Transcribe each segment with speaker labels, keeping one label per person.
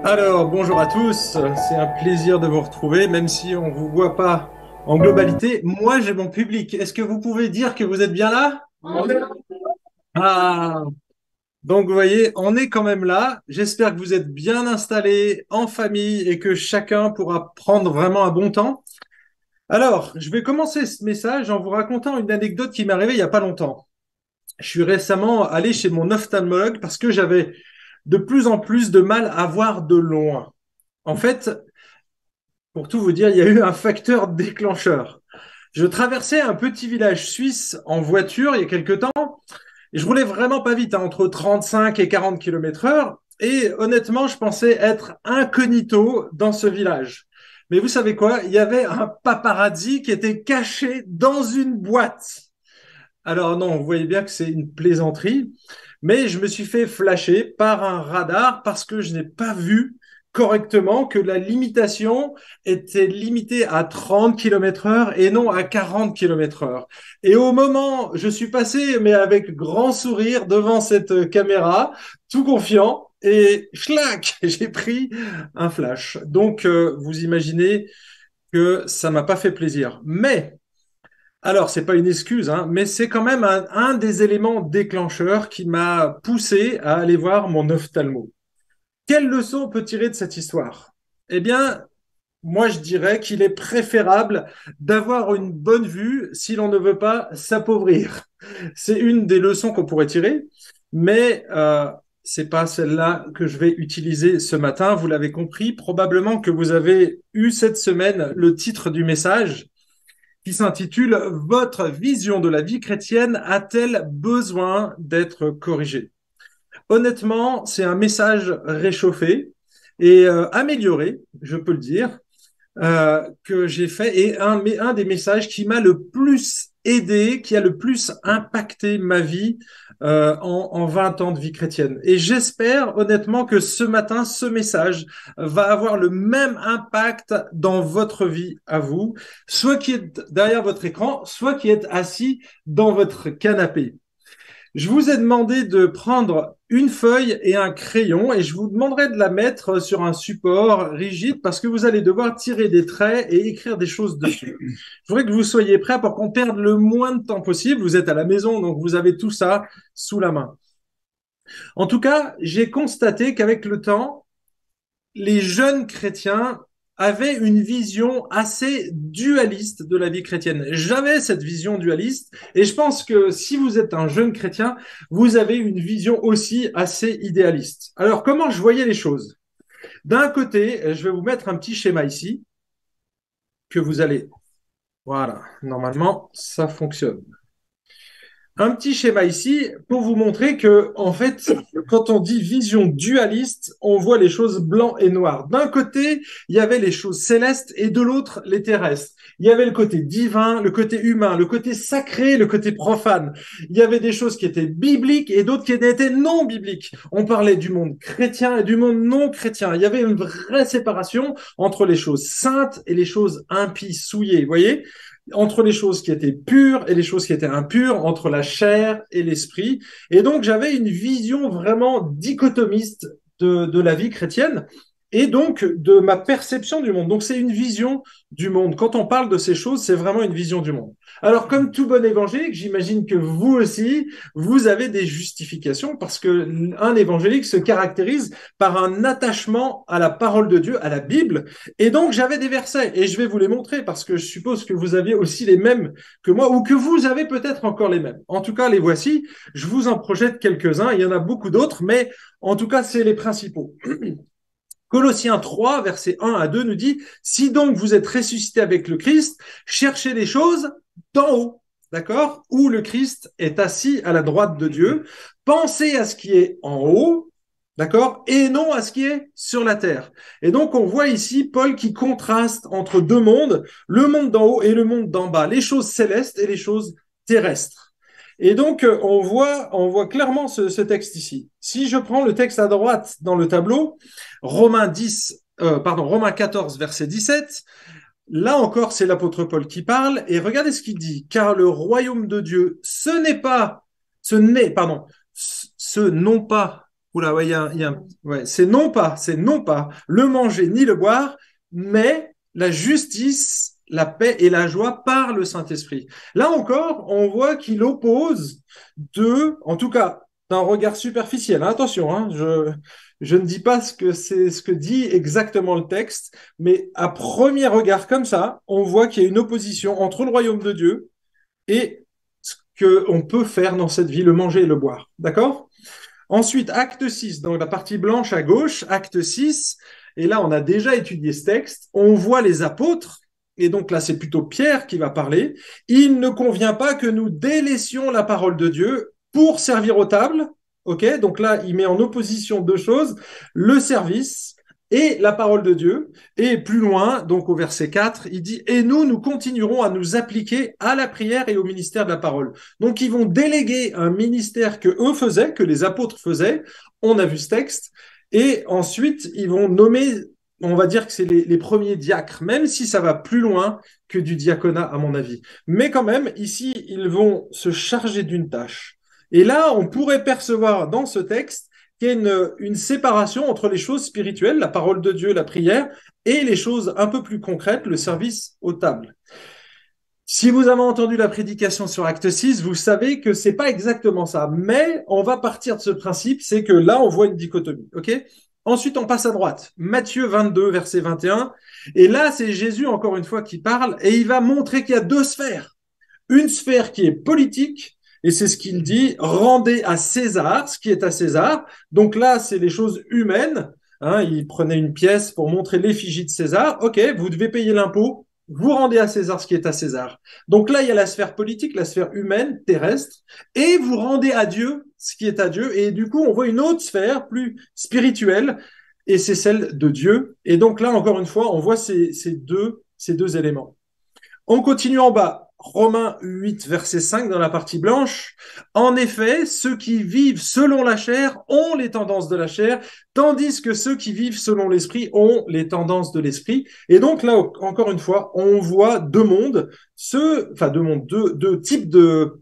Speaker 1: Alors, bonjour à tous, c'est un plaisir de vous retrouver, même si on ne vous voit pas en globalité. Moi, j'ai mon public. Est-ce que vous pouvez dire que vous êtes bien là? Ah, donc vous voyez, on est quand même là. J'espère que vous êtes bien installés en famille et que chacun pourra prendre vraiment un bon temps. Alors, je vais commencer ce message en vous racontant une anecdote qui m'est arrivée il n'y a pas longtemps. Je suis récemment allé chez mon ophtalmologue parce que j'avais de plus en plus de mal à voir de loin. En fait, pour tout vous dire, il y a eu un facteur déclencheur. Je traversais un petit village suisse en voiture il y a quelque temps et je roulais vraiment pas vite, hein, entre 35 et 40 km heure. Et honnêtement, je pensais être incognito dans ce village. Mais vous savez quoi? Il y avait un paparazzi qui était caché dans une boîte. Alors non, vous voyez bien que c'est une plaisanterie, mais je me suis fait flasher par un radar parce que je n'ai pas vu correctement que la limitation était limitée à 30 km heure et non à 40 km heure. Et au moment, je suis passé, mais avec grand sourire devant cette caméra, tout confiant, et schlac, j'ai pris un flash. Donc, vous imaginez que ça m'a pas fait plaisir. Mais alors, c'est pas une excuse, hein, mais c'est quand même un des éléments déclencheurs qui m'a poussé à aller voir mon ophtalmo. Quelle leçon on peut tirer de cette histoire? Eh bien, moi, je dirais qu'il est préférable d'avoir une bonne vue si l'on ne veut pas s'appauvrir. C'est une des leçons qu'on pourrait tirer, mais c'est pas celle-là que je vais utiliser ce matin. Vous l'avez compris, probablement que vous avez eu cette semaine le titre du message qui s'intitule Votre vision de la vie chrétienne a-t-elle besoin d'être corrigée? Honnêtement, c'est un message réchauffé et amélioré, je peux le dire, que j'ai fait et un des messages qui m'a le plus aidé, qui a le plus impacté ma vie en 20 ans de vie chrétienne. Et j'espère honnêtement que ce matin, ce message va avoir le même impact dans votre vie à vous, soit qui est derrière votre écran, soit qui est assis dans votre canapé. Je vous ai demandé de prendre une feuille et un crayon et je vous demanderai de la mettre sur un support rigide parce que vous allez devoir tirer des traits et écrire des choses dessus. Je voudrais que vous soyez prêts pour qu'on perde le moins de temps possible. Vous êtes à la maison, donc vous avez tout ça sous la main. En tout cas, j'ai constaté qu'avec le temps, les jeunes chrétiens avaient une vision assez dualiste de la vie chrétienne. J'avais cette vision dualiste et je pense que si vous êtes un jeune chrétien, vous avez une vision aussi assez idéaliste. Alors, comment je voyais les choses? D'un côté, je vais vous mettre un petit schéma ici que vous allez... Voilà, normalement, ça fonctionne. Un petit schéma ici pour vous montrer que, en fait, quand on dit vision dualiste, on voit les choses blanc et noir. D'un côté, il y avait les choses célestes et de l'autre, les terrestres. Il y avait le côté divin, le côté humain, le côté sacré, le côté profane. Il y avait des choses qui étaient bibliques et d'autres qui étaient non bibliques. On parlait du monde chrétien et du monde non chrétien. Il y avait une vraie séparation entre les choses saintes et les choses impies, souillées. Vous voyez? Entre les choses qui étaient pures et les choses qui étaient impures, entre la chair et l'esprit. Et donc, j'avais une vision vraiment dichotomiste de la vie chrétienne et donc de ma perception du monde. Donc, c'est une vision du monde. Quand on parle de ces choses, c'est vraiment une vision du monde. Alors, comme tout bon évangélique, j'imagine que vous aussi, vous avez des justifications parce que un évangélique se caractérise par un attachement à la parole de Dieu, à la Bible, et donc, j'avais des versets et je vais vous les montrer parce que je suppose que vous aviez aussi les mêmes que moi ou que vous avez peut-être encore les mêmes. En tout cas, les voici. Je vous en projette quelques-uns. Il y en a beaucoup d'autres, mais en tout cas, c'est les principaux. Colossiens 3, versets 1 à 2 nous dit, si donc vous êtes ressuscité avec le Christ, cherchez les choses d'en haut, d'accord, où le Christ est assis à la droite de Dieu. Pensez à ce qui est en haut, d'accord, et non à ce qui est sur la terre. Et donc on voit ici Paul qui contraste entre deux mondes, le monde d'en haut et le monde d'en bas, les choses célestes et les choses terrestres. Et donc, on voit clairement ce texte ici. Si je prends le texte à droite dans le tableau, Romains 14, verset 17, là encore, c'est l'apôtre Paul qui parle, et regardez ce qu'il dit. Car le royaume de Dieu, ce n'est pas, ce n'est, pardon, ce non pas Oula, ouais, ouais, c'est non pas le manger ni le boire, mais la justice, la paix et la joie par le Saint-Esprit. Là encore, on voit qu'il oppose deux, en tout cas, d'un regard superficiel. Hein, attention, hein, je ne dis pas ce que c'est ce que dit exactement le texte, mais à premier regard comme ça, on voit qu'il y a une opposition entre le royaume de Dieu et ce qu'on peut faire dans cette vie, le manger et le boire. D'accord? Ensuite, acte 6, donc la partie blanche à gauche, acte 6, et là on a déjà étudié ce texte, on voit les apôtres, et donc là c'est plutôt Pierre qui va parler, il ne convient pas que nous délaissions la parole de Dieu pour servir aux tables, ok? Donc là il met en opposition deux choses, le service et la parole de Dieu, et plus loin, donc au verset 4, il dit, et nous continuerons à nous appliquer à la prière et au ministère de la parole. Donc, ils vont déléguer un ministère que eux faisaient, que les apôtres faisaient. On a vu ce texte. Et ensuite, ils vont nommer, on va dire que c'est les premiers diacres, même si ça va plus loin que du diaconat, à mon avis. Mais quand même, ici, ils vont se charger d'une tâche. Et là, on pourrait percevoir dans ce texte qu'il y a une séparation entre les choses spirituelles, la parole de Dieu, la prière, et les choses un peu plus concrètes, le service aux tables. Si vous avez entendu la prédication sur Acte 6, vous savez que c'est pas exactement ça. Mais on va partir de ce principe, c'est que là, on voit une dichotomie. Ok? Ensuite, on passe à droite. Matthieu 22, verset 21. Et là, c'est Jésus, encore une fois, qui parle et il va montrer qu'il y a deux sphères. Une sphère qui est politique, et c'est ce qu'il dit, rendez à César ce qui est à César. Donc là, c'est les choses humaines. Hein, il prenait une pièce pour montrer l'effigie de César. Ok, vous devez payer l'impôt, vous rendez à César ce qui est à César. Donc là, il y a la sphère politique, la sphère humaine, terrestre, et vous rendez à Dieu ce qui est à Dieu. Et du coup, on voit une autre sphère plus spirituelle, et c'est celle de Dieu. Et donc là, encore une fois, on voit ces deux éléments. On continue en bas. Romains 8, verset 5, dans la partie blanche. En effet, ceux qui vivent selon la chair ont les tendances de la chair, tandis que ceux qui vivent selon l'esprit ont les tendances de l'esprit. Et donc là, encore une fois, on voit deux mondes, deux types deux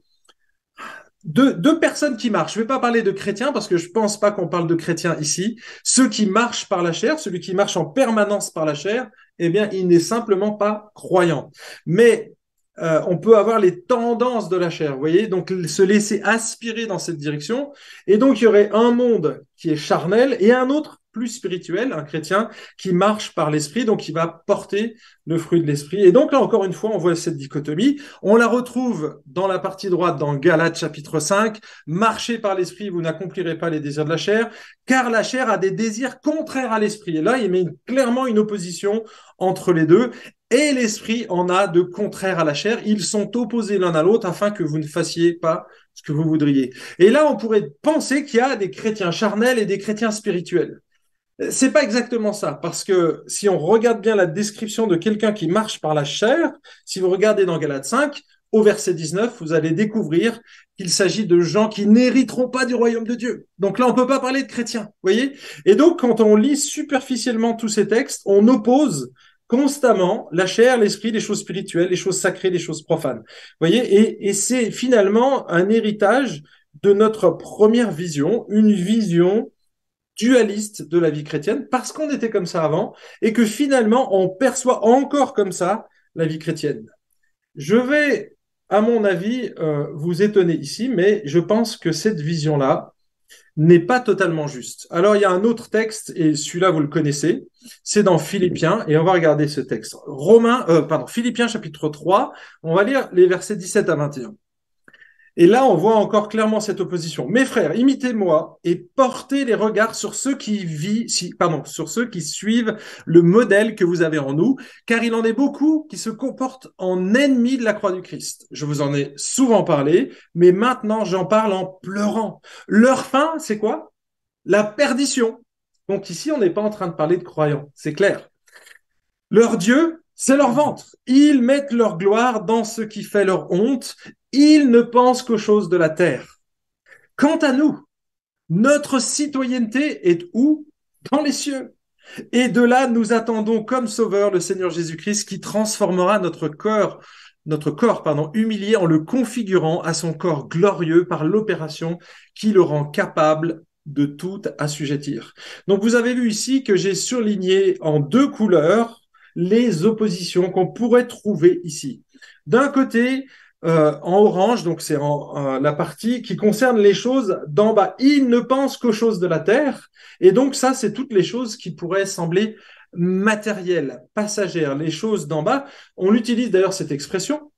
Speaker 1: personnes qui marchent. Je ne vais pas parler de chrétiens parce que je ne pense pas qu'on parle de chrétiens ici. Ceux qui marchent par la chair, celui qui marche en permanence par la chair, eh bien, il n'est simplement pas croyant. Mais on peut avoir les tendances de la chair, vous voyez, donc se laisser aspirer dans cette direction. Et donc, il y aurait un monde qui est charnel et un autre plus spirituel, un chrétien qui marche par l'esprit, donc qui va porter le fruit de l'esprit. Et donc là, encore une fois, on voit cette dichotomie. On la retrouve dans la partie droite, dans Galates chapitre 5. Marchez par l'esprit, vous n'accomplirez pas les désirs de la chair, car la chair a des désirs contraires à l'esprit. Et là, il met clairement une opposition entre les deux. Et l'esprit en a de contraires à la chair. Ils sont opposés l'un à l'autre afin que vous ne fassiez pas ce que vous voudriez. Et là, on pourrait penser qu'il y a des chrétiens charnels et des chrétiens spirituels. C'est pas exactement ça, parce que si on regarde bien la description de quelqu'un qui marche par la chair, si vous regardez dans Galates 5, au verset 19, vous allez découvrir qu'il s'agit de gens qui n'hériteront pas du royaume de Dieu. Donc là, on peut pas parler de chrétiens, voyez? Et donc, quand on lit superficiellement tous ces textes, on oppose constamment la chair, l'esprit, les choses spirituelles, les choses sacrées, les choses profanes. Voyez? Et c'est finalement un héritage de notre première vision, une vision dualiste de la vie chrétienne, parce qu'on était comme ça avant, et que finalement, on perçoit encore comme ça la vie chrétienne. Je vais, à mon avis, vous étonner ici, mais je pense que cette vision-là n'est pas totalement juste. Alors, il y a un autre texte, et celui-là, vous le connaissez, c'est dans Philippiens, et on va regarder ce texte. Philippiens chapitre 3, on va lire les versets 17 à 21. Et là, on voit encore clairement cette opposition. Mes frères, imitez-moi et portez les regards sur ceux sur ceux qui suivent le modèle que vous avez en nous, car il en est beaucoup qui se comportent en ennemis de la croix du Christ. Je vous en ai souvent parlé, mais maintenant j'en parle en pleurant. Leur fin, c'est quoi? La perdition. Donc ici, on n'est pas en train de parler de croyants, c'est clair. Leur Dieu, c'est leur ventre. Ils mettent leur gloire dans ce qui fait leur honte. Ils ne pensent qu'aux choses de la terre. Quant à nous, notre citoyenneté est où? Dans les cieux. Et de là, nous attendons comme sauveur le Seigneur Jésus-Christ qui transformera notre corps humilié en le configurant à son corps glorieux par l'opération qui le rend capable de tout assujettir. Donc vous avez vu ici que j'ai surligné en deux couleurs les oppositions qu'on pourrait trouver ici. D'un côté, en orange, donc c'est la partie qui concerne les choses d'en bas. Il ne pense qu'aux choses de la terre, et donc ça, c'est toutes les choses qui pourraient sembler matérielles, passagères, les choses d'en bas. On utilise d'ailleurs cette expression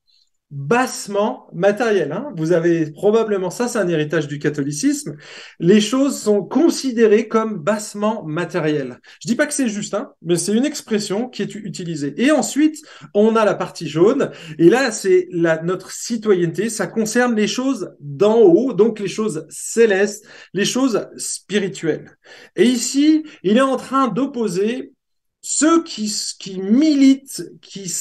Speaker 1: bassement matériel. Hein. Vous avez probablement ça, c'est un héritage du catholicisme. Les choses sont considérées comme bassement matérielles. Je dis pas que c'est juste, hein, mais c'est une expression qui est utilisée. Et ensuite, on a la partie jaune. Et là, c'est notre citoyenneté. Ça concerne les choses d'en haut, donc les choses célestes, les choses spirituelles. Et ici, il est en train d'opposer ceux qui militent, qui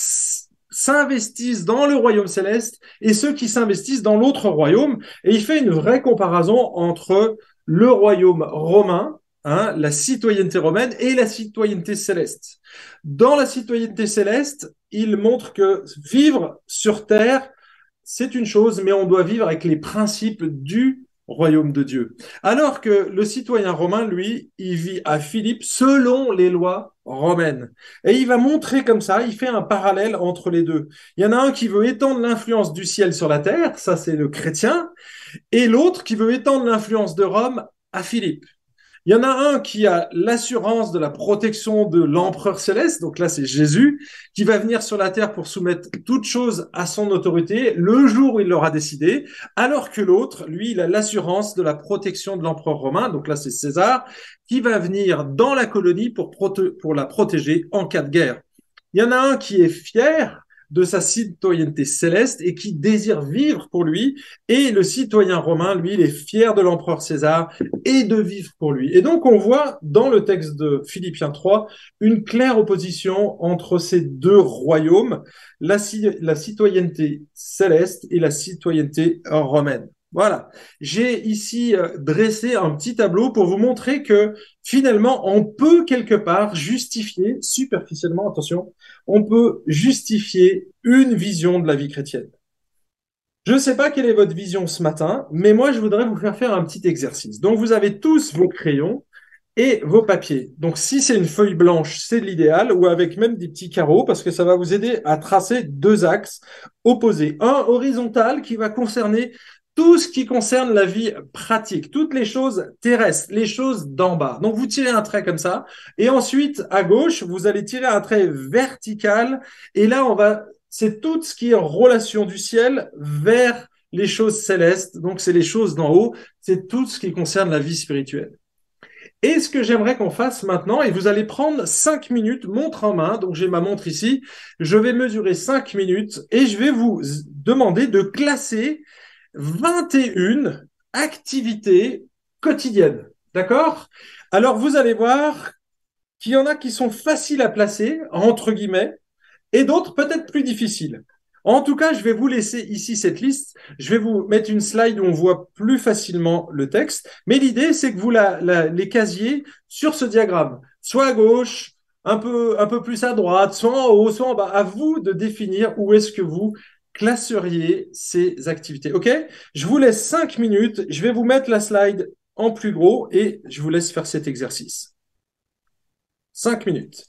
Speaker 1: s'investissent dans le royaume céleste et ceux qui s'investissent dans l'autre royaume. Et il fait une vraie comparaison entre le royaume romain, hein, la citoyenneté romaine, et la citoyenneté céleste. Dans la citoyenneté céleste, il montre que vivre sur terre, c'est une chose, mais on doit vivre avec les principes du royaume de Dieu. Alors que le citoyen romain, lui, il vit à Philippe selon les lois romaines. Et il va montrer comme ça, il fait un parallèle entre les deux. Il y en a un qui veut étendre l'influence du ciel sur la terre, ça c'est le chrétien, et l'autre qui veut étendre l'influence de Rome à Philippe. Il y en a un qui a l'assurance de la protection de l'empereur céleste, donc là c'est Jésus, qui va venir sur la terre pour soumettre toute chose à son autorité le jour où il l'aura décidé, alors que l'autre, lui, il a l'assurance de la protection de l'empereur romain, donc là c'est César, qui va venir dans la colonie pour la protéger en cas de guerre. Il y en a un qui est fier de sa citoyenneté céleste et qui désire vivre pour lui. Et le citoyen romain, lui, il est fier de l'empereur César et de vivre pour lui. Et donc, on voit dans le texte de Philippiens 3 une claire opposition entre ces deux royaumes, la citoyenneté céleste et la citoyenneté romaine. Voilà. J'ai ici dressé un petit tableau pour vous montrer que finalement, on peut quelque part justifier, superficiellement, attention, on peut justifier une vision de la vie chrétienne. Je ne sais pas quelle est votre vision ce matin, mais moi, je voudrais vous faire un petit exercice. Donc, vous avez tous vos crayons et vos papiers. Donc, si c'est une feuille blanche, c'est l'idéal, ou avec même des petits carreaux, parce que ça va vous aider à tracer deux axes opposés. Un horizontal qui va concerner tout ce qui concerne la vie pratique, toutes les choses terrestres, les choses d'en bas. Donc, vous tirez un trait comme ça, et ensuite, à gauche, vous allez tirer un trait vertical, et là, c'est tout ce qui est en relation du ciel vers les choses célestes. Donc, c'est les choses d'en haut, c'est tout ce qui concerne la vie spirituelle. Et ce que j'aimerais qu'on fasse maintenant, et vous allez prendre 5 minutes, montre en main, donc j'ai ma montre ici, je vais mesurer 5 minutes et je vais vous demander de classer 21 activités quotidiennes. D'accord? Alors vous allez voir qu'il y en a qui sont faciles à placer, entre guillemets, et d'autres peut-être plus difficiles. En tout cas, je vais vous laisser ici cette liste. Je vais vous mettre une slide où on voit plus facilement le texte. Mais l'idée, c'est que vous les casiez sur ce diagramme, soit à gauche, un peu plus à droite, soit en haut, soit en bas. À vous de définir où est-ce que vous classeriez ces activités. OK? Je vous laisse 5 minutes. Je vais vous mettre la slide en plus gros et je vous laisse faire cet exercice. 5 minutes.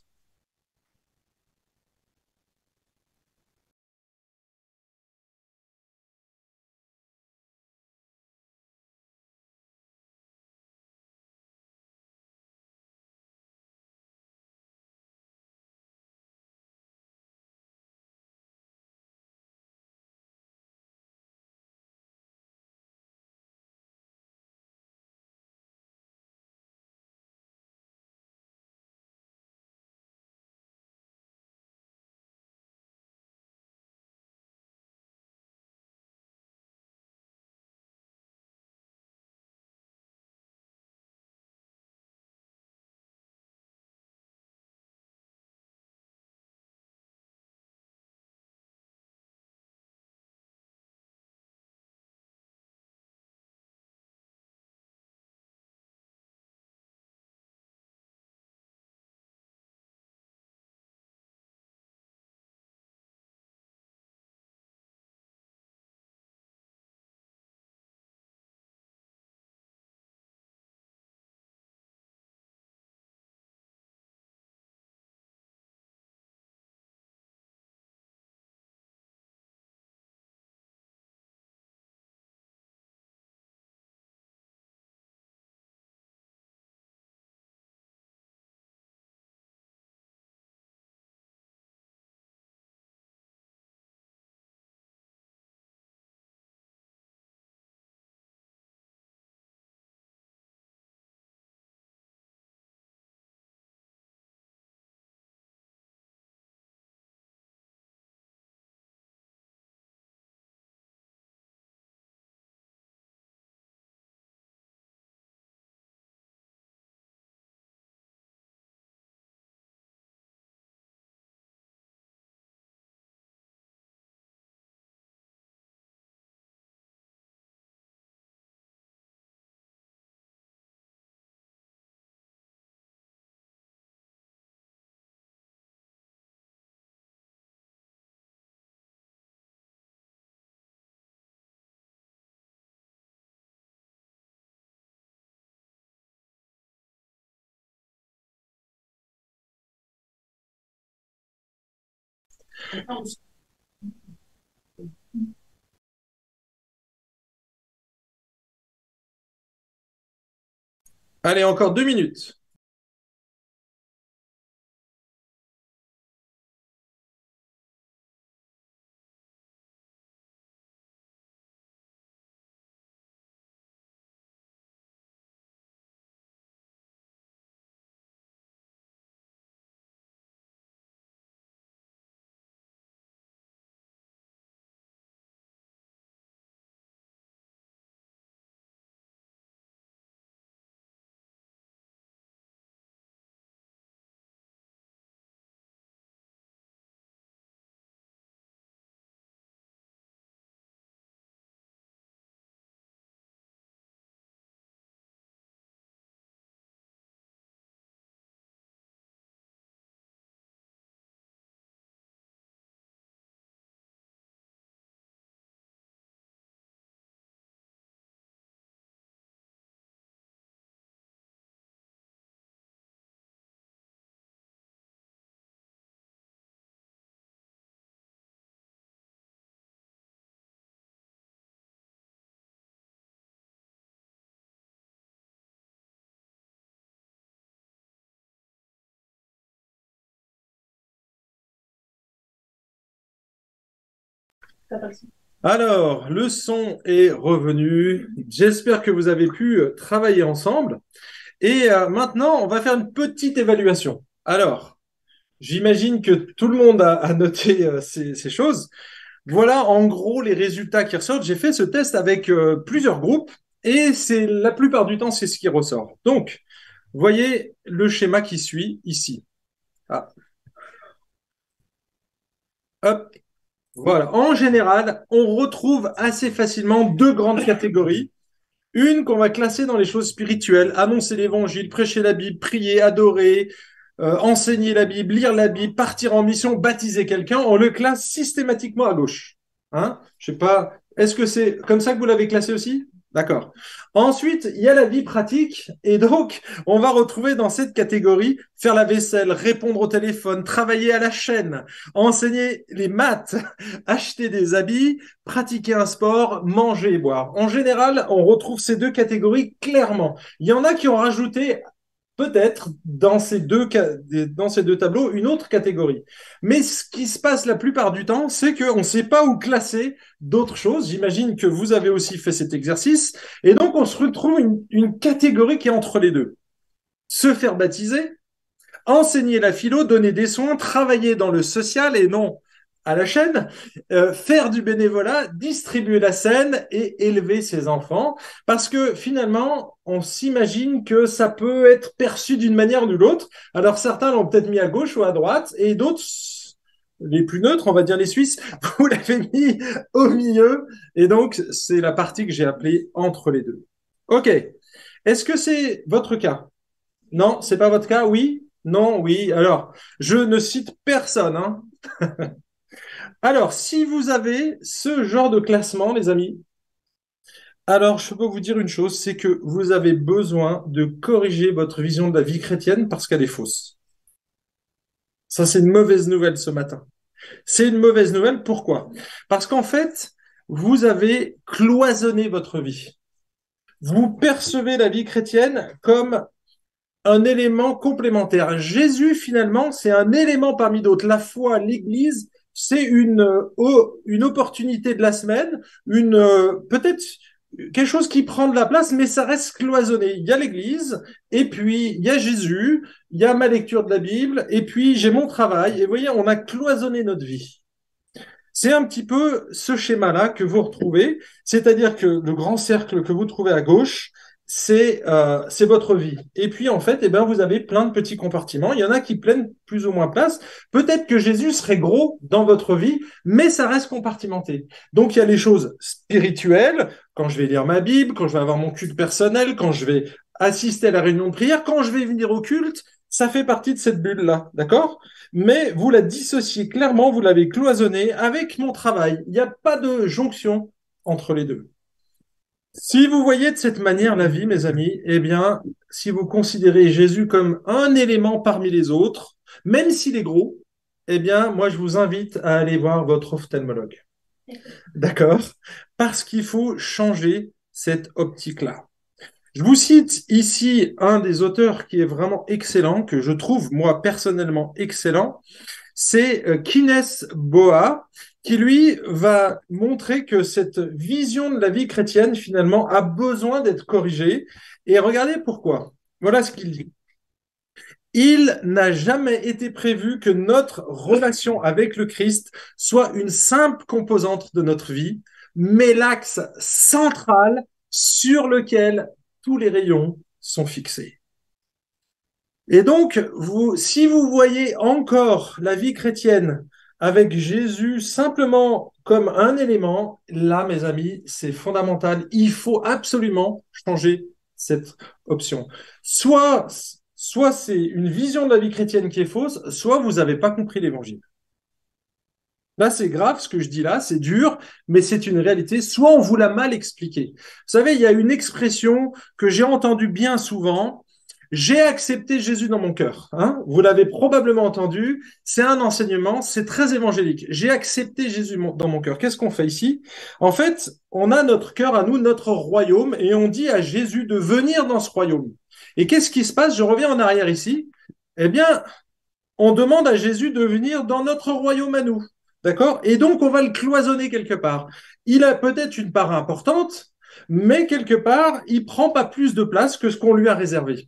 Speaker 1: Allez, encore 2 minutes. Alors, le son est revenu. J'espère que vous avez pu travailler ensemble. Et maintenant, on va faire une petite évaluation. Alors, j'imagine que tout le monde a noté ces choses. Voilà en gros les résultats qui ressortent. J'ai fait ce test avec plusieurs groupes et c'est la plupart du temps, c'est ce qui ressort. Donc, voyez le schéma qui suit ici. Ah, hop, voilà. En général, on retrouve assez facilement deux grandes catégories. Une qu'on va classer dans les choses spirituelles, annoncer l'évangile, prêcher la Bible, prier, adorer, enseigner la Bible, lire la Bible, partir en mission, baptiser quelqu'un, on le classe systématiquement à gauche. Hein? Je sais pas, est-ce que c'est comme ça que vous l'avez classé aussi? D'accord. Ensuite, il y a la vie pratique, et donc on va retrouver dans cette catégorie faire la vaisselle, répondre au téléphone, travailler à la chaîne, enseigner les maths, acheter des habits, pratiquer un sport, manger et boire. En général, on retrouve ces deux catégories clairement. Il y en a qui ont rajouté peut-être dans ces deux tableaux une autre catégorie. Mais ce qui se passe la plupart du temps, c'est qu'on ne sait pas où classer d'autres choses. J'imagine que vous avez aussi fait cet exercice. Et donc, on se retrouve une catégorie qui est entre les deux. Se faire baptiser, enseigner la philo, donner des soins, travailler dans le social et non à la chaîne, faire du bénévolat, distribuer la scène et élever ses enfants. Parce que finalement, on s'imagine que ça peut être perçu d'une manière ou d'une autre. Alors certains l'ont peut-être mis à gauche ou à droite et d'autres, les plus neutres, on va dire les Suisses, vous l'avez mis au milieu. Et donc, c'est la partie que j'ai appelée entre les deux. OK. Est-ce que c'est votre cas? Non, c'est pas votre cas? Oui? Non? Oui? Alors, je ne cite personne, hein. Alors, si vous avez ce genre de classement, les amis, alors je peux vous dire une chose, c'est que vous avez besoin de corriger votre vision de la vie chrétienne parce qu'elle est fausse. Ça, c'est une mauvaise nouvelle ce matin. C'est une mauvaise nouvelle, pourquoi? Parce qu'en fait, vous avez cloisonné votre vie. Vous percevez la vie chrétienne comme un élément complémentaire. Jésus, finalement, c'est un élément parmi d'autres. La foi, l'Église, c'est une opportunité de la semaine, peut-être quelque chose qui prend de la place, mais ça reste cloisonné. Il y a l'Église, et puis il y a Jésus, il y a ma lecture de la Bible, et puis j'ai mon travail. Et vous voyez, on a cloisonné notre vie. C'est un petit peu ce schéma-là que vous retrouvez, c'est-à-dire que le grand cercle que vous trouvez à gauche, c'est votre vie. Et puis en fait, eh ben, vous avez plein de petits compartiments. Il y en a qui prennent plus ou moins place. Peut-être que Jésus serait gros dans votre vie, mais ça reste compartimenté. Donc il y a les choses spirituelles, quand je vais lire ma Bible, quand je vais avoir mon culte personnel, quand je vais assister à la réunion de prière, quand je vais venir au culte, ça fait partie de cette bulle-là, d'accord? Mais vous la dissociez clairement, vous l'avez cloisonnée avec mon travail. Il n'y a pas de jonction entre les deux. Si vous voyez de cette manière la vie, mes amis, eh bien, si vous considérez Jésus comme un élément parmi les autres, même s'il est gros, eh bien, moi, je vous invite à aller voir votre ophtalmologue. D'accord? Parce qu'il faut changer cette optique-là. Je vous cite ici un des auteurs qui est vraiment excellent, que je trouve, moi, personnellement excellent. C'est Kines Boa, qui lui va montrer que cette vision de la vie chrétienne, finalement, a besoin d'être corrigée. Et regardez pourquoi. Voilà ce qu'il dit. Il n'a jamais été prévu que notre relation avec le Christ soit une simple composante de notre vie, mais l'axe central sur lequel tous les rayons sont fixés. Et donc, si vous voyez encore la vie chrétienne avec Jésus simplement comme un élément, là, mes amis, c'est fondamental. Il faut absolument changer cette option. Soit, soit c'est une vision de la vie chrétienne qui est fausse, soit vous n'avez pas compris l'évangile. Là, c'est grave ce que je dis là, c'est dur, mais c'est une réalité. Soit on vous l'a mal expliqué. Vous savez, il y a une expression que j'ai entendue bien souvent. J'ai accepté Jésus dans mon cœur. Hein, vous l'avez probablement entendu. C'est un enseignement, c'est très évangélique. J'ai accepté Jésus dans mon cœur. Qu'est-ce qu'on fait ici? En fait, on a notre cœur à nous, notre royaume, et on dit à Jésus de venir dans ce royaume. Et qu'est-ce qui se passe? Je reviens en arrière ici. Eh bien, on demande à Jésus de venir dans notre royaume à nous. D'accord? Et donc, on va le cloisonner quelque part. Il a peut-être une part importante, mais quelque part, il prend pas plus de place que ce qu'on lui a réservé.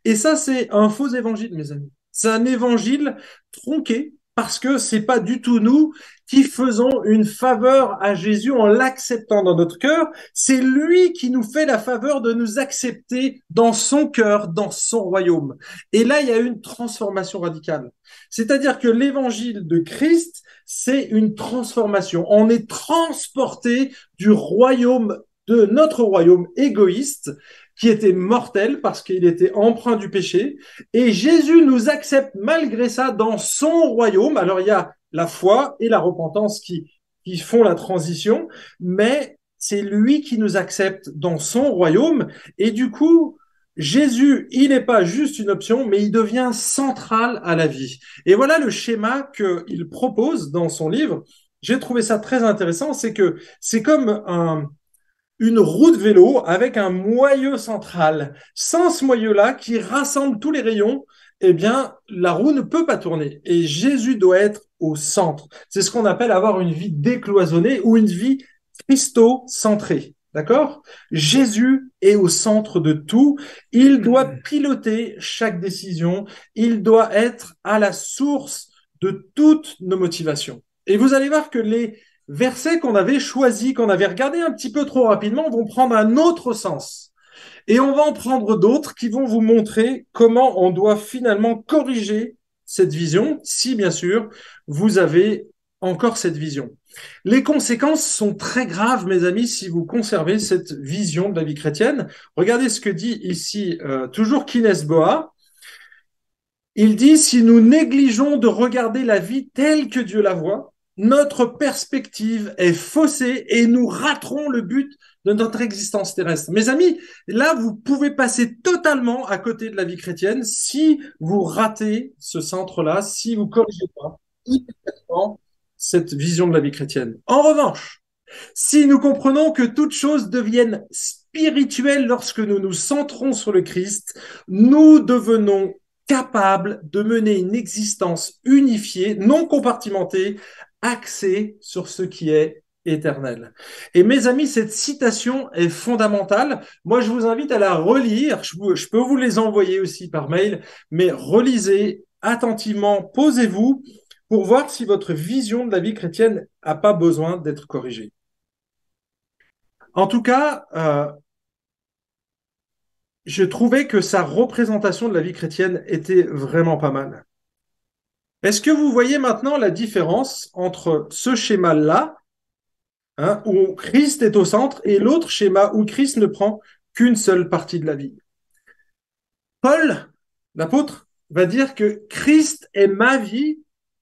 Speaker 1: Et ça, c'est un faux évangile, mes amis. C'est un évangile tronqué parce que c'est pas du tout nous qui faisons une faveur à Jésus en l'acceptant dans notre cœur. C'est lui qui nous fait la faveur de nous accepter dans son cœur, dans son royaume. Et là, il y a une transformation radicale. C'est-à-dire que l'évangile de Christ, c'est une transformation. On est transporté du royaume de notre royaume égoïste qui était mortel parce qu'il était empreint du péché. Et Jésus nous accepte malgré ça dans son royaume. Alors il y a la foi et la repentance qui font la transition, mais c'est lui qui nous accepte dans son royaume. Et du coup, Jésus, il n'est pas juste une option, mais il devient central à la vie. Et voilà le schéma qu'il propose dans son livre. J'ai trouvé ça très intéressant, c'est que c'est comme une roue de vélo avec un moyeu central. Sans ce moyeu-là qui rassemble tous les rayons, eh bien, la roue ne peut pas tourner. Et Jésus doit être au centre. C'est ce qu'on appelle avoir une vie décloisonnée ou une vie christocentrée. D'accord? Jésus est au centre de tout. Il doit piloter chaque décision. Il doit être à la source de toutes nos motivations. Et vous allez voir que les versets qu'on avait choisis, qu'on avait regardés un petit peu trop rapidement, vont prendre un autre sens. Et on va en prendre d'autres qui vont vous montrer comment on doit finalement corriger cette vision, si bien sûr vous avez encore cette vision. Les conséquences sont très graves, mes amis, si vous conservez cette vision de la vie chrétienne. Regardez ce que dit ici toujours Kines Boa. Il dit, si nous négligeons de regarder la vie telle que Dieu la voit, notre perspective est faussée et nous raterons le but de notre existence terrestre. Mes amis, là, vous pouvez passer totalement à côté de la vie chrétienne si vous ratez ce centre-là, si vous ne corrigez pas immédiatement cette vision de la vie chrétienne. En revanche, si nous comprenons que toutes choses deviennent spirituelles lorsque nous nous centrons sur le Christ, nous devenons capables de mener une existence unifiée, non compartimentée, axée sur ce qui est éternel. Et mes amis, cette citation est fondamentale. Moi, je vous invite à la relire. Je peux vous les envoyer aussi par mail, mais relisez attentivement, posez-vous pour voir si votre vision de la vie chrétienne n'a pas besoin d'être corrigée. En tout cas, je trouvais que sa représentation de la vie chrétienne était vraiment pas mal. Est-ce que vous voyez maintenant la différence entre ce schéma-là, hein, où Christ est au centre, et l'autre schéma où Christ ne prend qu'une seule partie de la vie? Paul, l'apôtre, va dire que Christ est ma vie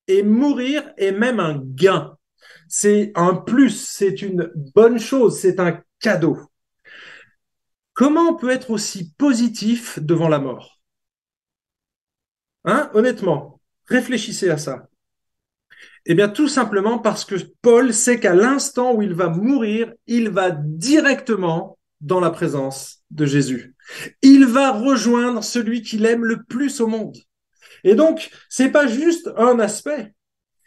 Speaker 1: et mourir est même un gain. C'est un plus, c'est une bonne chose, c'est un cadeau. Comment on peut être aussi positif devant la mort? Hein, honnêtement, réfléchissez à ça. Eh bien, tout simplement parce que Paul sait qu'à l'instant où il va mourir, il va directement dans la présence de Jésus. Il va rejoindre celui qu'il aime le plus au monde. Et donc, c'est pas juste un aspect.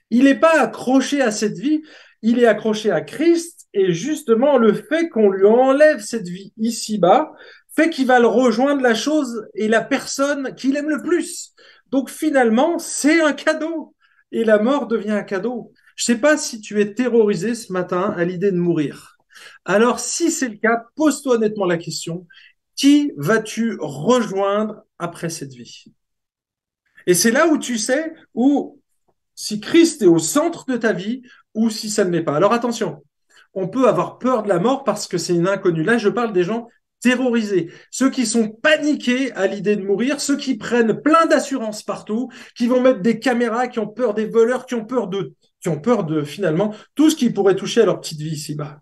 Speaker 1: Il n'est pas accroché à cette vie, il est accroché à Christ. Et justement, le fait qu'on lui enlève cette vie ici-bas fait qu'il va le rejoindre la chose et la personne qu'il aime le plus. Donc finalement, c'est un cadeau. Et la mort devient un cadeau. Je ne sais pas si tu es terrorisé ce matin à l'idée de mourir. Alors, si c'est le cas, pose-toi honnêtement la question, qui vas-tu rejoindre après cette vie? Et c'est là où tu sais où si Christ est au centre de ta vie ou si ça ne l'est pas. Alors attention, on peut avoir peur de la mort parce que c'est une inconnue. Là, je parle des gens terrorisés, ceux qui sont paniqués à l'idée de mourir, ceux qui prennent plein d'assurances partout, qui vont mettre des caméras, qui ont peur des voleurs, qui ont peur de finalement tout ce qui pourrait toucher à leur petite vie ici-bas.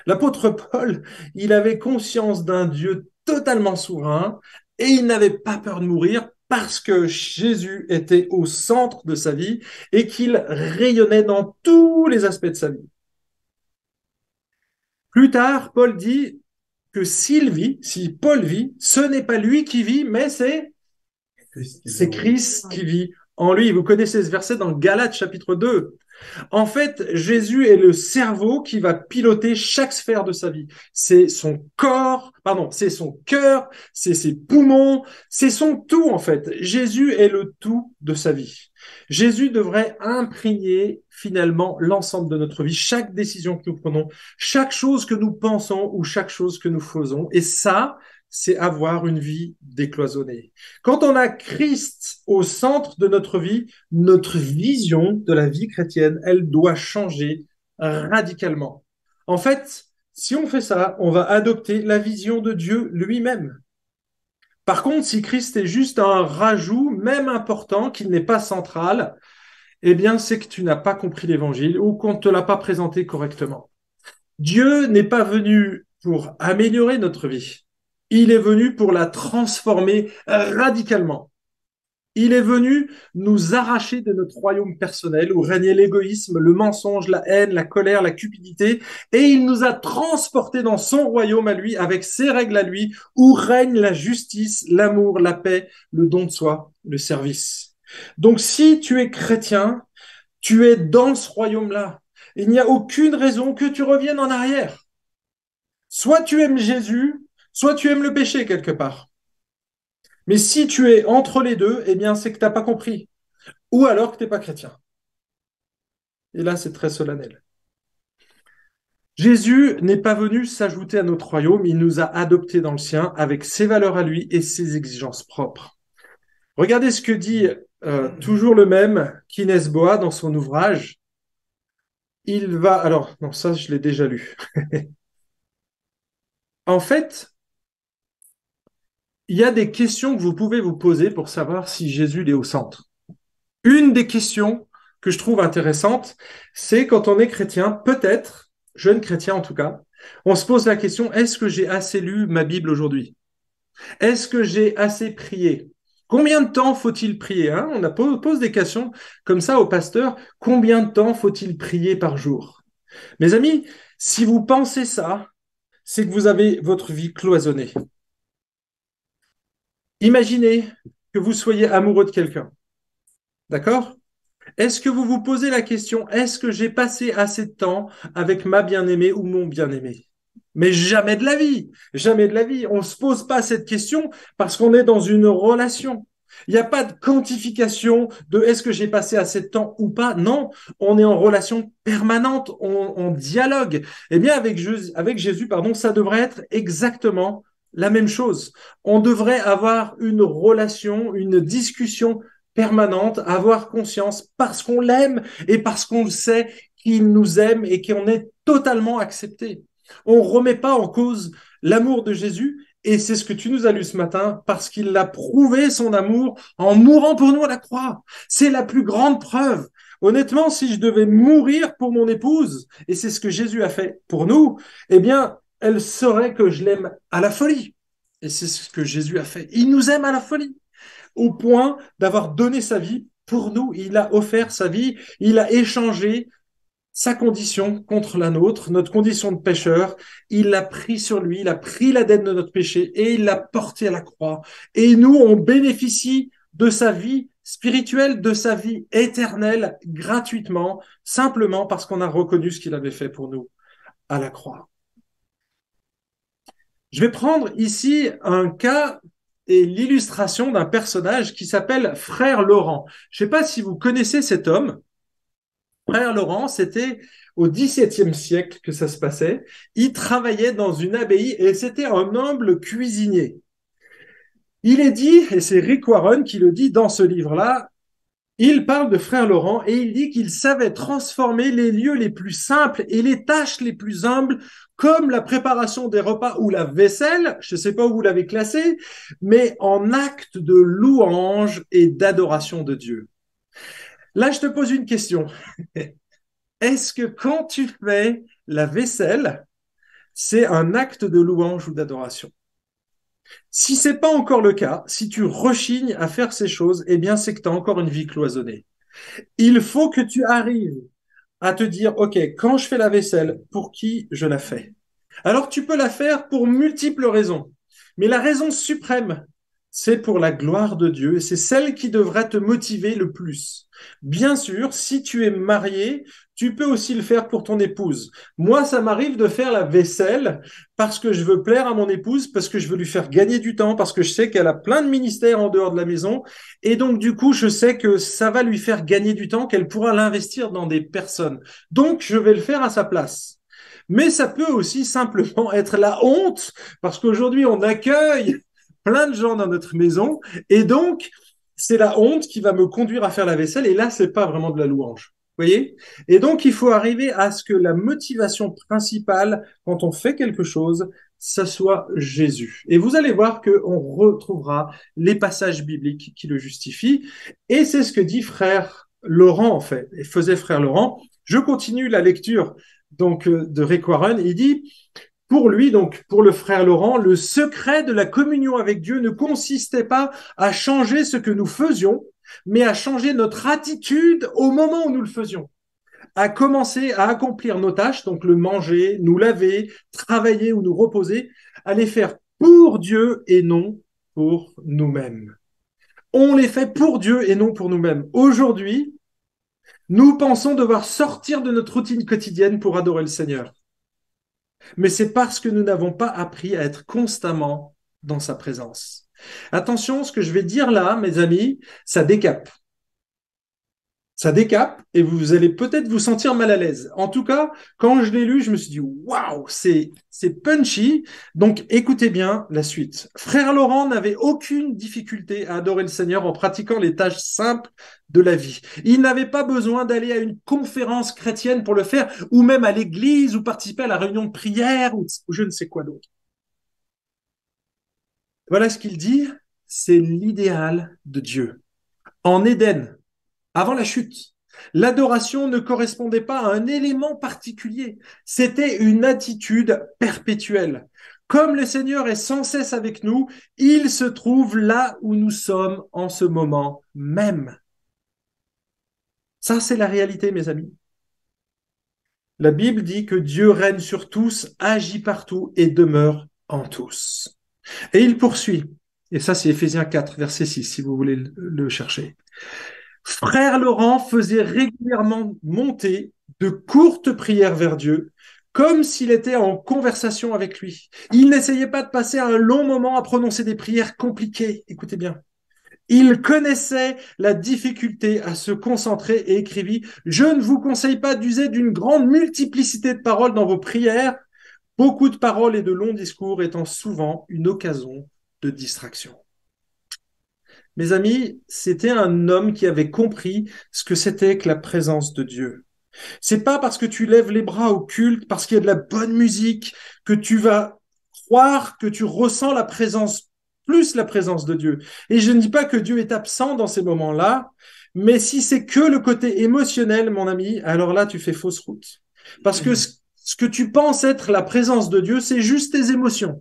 Speaker 1: L'apôtre Paul, il avait conscience d'un Dieu totalement souverain et il n'avait pas peur de mourir parce que Jésus était au centre de sa vie et qu'il rayonnait dans tous les aspects de sa vie. Plus tard, Paul dit que s'il vit, si Paul vit, ce n'est pas lui qui vit, mais c'est Christ qui vit en lui. Vous connaissez ce verset dans Galates chapitre 2. En fait, Jésus est le cerveau qui va piloter chaque sphère de sa vie. C'est son corps, pardon, c'est son cœur, c'est ses poumons, c'est son tout en fait. Jésus est le tout de sa vie. Jésus devrait imprégner finalement l'ensemble de notre vie, chaque décision que nous prenons, chaque chose que nous pensons ou chaque chose que nous faisons. Et ça, c'est avoir une vie décloisonnée. Quand on a Christ au centre de notre vision de la vie chrétienne, elle doit changer radicalement. En fait, si on fait ça, on va adopter la vision de Dieu lui-même. Par contre, si Christ est juste un rajout, même important, qu'il n'est pas central, eh bien, c'est que tu n'as pas compris l'évangile ou qu'on ne te l'a pas présenté correctement. Dieu n'est pas venu pour améliorer notre vie. Il est venu pour la transformer radicalement. Il est venu nous arracher de notre royaume personnel où régnait l'égoïsme, le mensonge, la haine, la colère, la cupidité, et il nous a transportés dans son royaume à lui, avec ses règles à lui, où règne la justice, l'amour, la paix, le don de soi, le service. Donc si tu es chrétien, tu es dans ce royaume-là. Il n'y a aucune raison que tu reviennes en arrière. Soit tu aimes Jésus, soit tu aimes le péché quelque part. Mais si tu es entre les deux, eh bien, c'est que tu n'as pas compris. Ou alors que tu n'es pas chrétien. Et là, c'est très solennel. Jésus n'est pas venu s'ajouter à notre royaume, il nous a adoptés dans le sien avec ses valeurs à lui et ses exigences propres. Regardez ce que dit toujours le même Kines Boa dans son ouvrage. Il va... Alors, non, ça, je l'ai déjà lu. En fait, il y a des questions que vous pouvez vous poser pour savoir si Jésus est au centre. Une des questions que je trouve intéressante, c'est quand on est chrétien, peut-être, jeune chrétien en tout cas, on se pose la question, est-ce que j'ai assez lu ma Bible aujourd'hui? Est-ce que j'ai assez prié? Combien de temps faut-il prier, hein? On pose des questions comme ça au pasteur, combien de temps faut-il prier par jour? Mes amis, si vous pensez ça, c'est que vous avez votre vie cloisonnée. Imaginez que vous soyez amoureux de quelqu'un, d'accord? Est-ce que vous vous posez la question, est-ce que j'ai passé assez de temps avec ma bien-aimée ou mon bien-aimé? Mais jamais de la vie, jamais de la vie. On ne se pose pas cette question parce qu'on est dans une relation. Il n'y a pas de quantification de est-ce que j'ai passé assez de temps ou pas. Non, on est en relation permanente, on dialogue. Eh bien, avec Jésus, pardon, ça devrait être exactement la même chose. On devrait avoir une relation, une discussion permanente, avoir conscience parce qu'on l'aime et parce qu'on le sait qu'il nous aime et qu'on est totalement accepté. On ne remet pas en cause l'amour de Jésus et c'est ce que tu nous as lu ce matin parce qu'il a prouvé son amour en mourant pour nous à la croix. C'est la plus grande preuve. Honnêtement, si je devais mourir pour mon épouse, et c'est ce que Jésus a fait pour nous, eh bien, elle saurait que je l'aime à la folie. Et c'est ce que Jésus a fait. Il nous aime à la folie au point d'avoir donné sa vie pour nous, il a offert sa vie, il a échangé sa condition contre la nôtre, notre condition de pécheur. Il l'a pris sur lui, il a pris la dette de notre péché et il l'a porté à la croix. Et nous, on bénéficie de sa vie spirituelle, de sa vie éternelle, gratuitement, simplement parce qu'on a reconnu ce qu'il avait fait pour nous à la croix. Je vais prendre ici un cas et l'illustration d'un personnage qui s'appelle Frère Laurent. Je ne sais pas si vous connaissez cet homme. Frère Laurent, c'était au XVIIe siècle que ça se passait. Il travaillait dans une abbaye et c'était un humble cuisinier. Il est dit, et c'est Rick Warren qui le dit dans ce livre-là, il parle de Frère Laurent et il dit qu'il savait transformer les lieux les plus simples et les tâches les plus humbles, comme la préparation des repas ou la vaisselle, je ne sais pas où vous l'avez classé, mais en acte de louange et d'adoration de Dieu. Là, je te pose une question. Est-ce que quand tu fais la vaisselle, c'est un acte de louange ou d'adoration? Si c'est pas encore le cas, si tu rechignes à faire ces choses, eh bien, c'est que tu as encore une vie cloisonnée. Il faut que tu arrives à te dire, OK, quand je fais la vaisselle, pour qui je la fais? Alors, tu peux la faire pour multiples raisons. Mais la raison suprême, c'est pour la gloire de Dieu et c'est celle qui devrait te motiver le plus. Bien sûr, si tu es marié, tu peux aussi le faire pour ton épouse. Moi, ça m'arrive de faire la vaisselle parce que je veux plaire à mon épouse, parce que je veux lui faire gagner du temps, parce que je sais qu'elle a plein de ministères en dehors de la maison. Et donc, du coup, je sais que ça va lui faire gagner du temps, qu'elle pourra l'investir dans des personnes. Donc, je vais le faire à sa place. Mais ça peut aussi simplement être la honte, parce qu'aujourd'hui, on accueille plein de gens dans notre maison, et donc, c'est la honte qui va me conduire à faire la vaisselle, et là, c'est pas vraiment de la louange. Vous voyez? Et donc, il faut arriver à ce que la motivation principale, quand on fait quelque chose, ça soit Jésus. Et vous allez voir qu'on retrouvera les passages bibliques qui le justifient. Et c'est ce que dit frère Laurent, en fait, et faisait frère Laurent. Je continue la lecture donc de Rick Warren. Il dit, pour lui, donc pour le frère Laurent, le secret de la communion avec Dieu ne consistait pas à changer ce que nous faisions, mais à changer notre attitude au moment où nous le faisions, à commencer à accomplir nos tâches, donc le manger, nous laver, travailler ou nous reposer, à les faire pour Dieu et non pour nous-mêmes. On les fait pour Dieu et non pour nous-mêmes. Aujourd'hui, nous pensons devoir sortir de notre routine quotidienne pour adorer le Seigneur. Mais c'est parce que nous n'avons pas appris à être constamment dans sa présence. Attention, ce que je vais dire là, mes amis, ça décape. Ça décape et vous allez peut-être vous sentir mal à l'aise. En tout cas, quand je l'ai lu, je me suis dit waouh, c'est punchy. Donc écoutez bien la suite. Frère Laurent n'avait aucune difficulté à adorer le Seigneur en pratiquant les tâches simples de la vie. Il n'avait pas besoin d'aller à une conférence chrétienne pour le faire, ou même à l'église, ou participer à la réunion de prière, ou je ne sais quoi d'autre. Voilà ce qu'il dit, c'est l'idéal de Dieu. En Éden, avant la chute, l'adoration ne correspondait pas à un élément particulier, c'était une attitude perpétuelle. Comme le Seigneur est sans cesse avec nous, il se trouve là où nous sommes en ce moment même. Ça, c'est la réalité, mes amis. La Bible dit que Dieu règne sur tous, agit partout et demeure en tous. Et il poursuit. Et ça, c'est Éphésiens 4, verset 6, si vous voulez le chercher. Frère Laurent faisait régulièrement monter de courtes prières vers Dieu, comme s'il était en conversation avec lui. Il n'essayait pas de passer un long moment à prononcer des prières compliquées. Écoutez bien. Il connaissait la difficulté à se concentrer et écrivit, je ne vous conseille pas d'user d'une grande multiplicité de paroles dans vos prières, beaucoup de paroles et de longs discours étant souvent une occasion de distraction. Mes amis, c'était un homme qui avait compris ce que c'était que la présence de Dieu. C'est pas parce que tu lèves les bras au culte, parce qu'il y a de la bonne musique, que tu vas croire que tu ressens la présence, plus la présence de Dieu. Et je ne dis pas que Dieu est absent dans ces moments-là, mais si c'est que le côté émotionnel, mon ami, alors là, tu fais fausse route. Parce que ce que tu penses être la présence de Dieu, c'est juste tes émotions.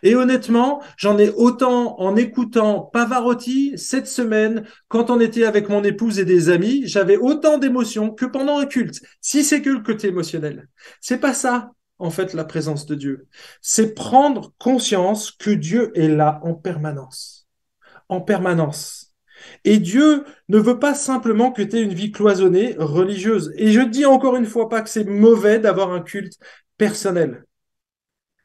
Speaker 1: Et honnêtement, j'en ai autant en écoutant Pavarotti cette semaine, quand on était avec mon épouse et des amis, j'avais autant d'émotions que pendant un culte. Si c'est que le côté émotionnel. C'est pas ça, en fait, la présence de Dieu. C'est prendre conscience que Dieu est là en permanence. En permanence. Et Dieu ne veut pas simplement que tu aies une vie cloisonnée, religieuse. Et je dis encore une fois pas que c'est mauvais d'avoir un culte personnel.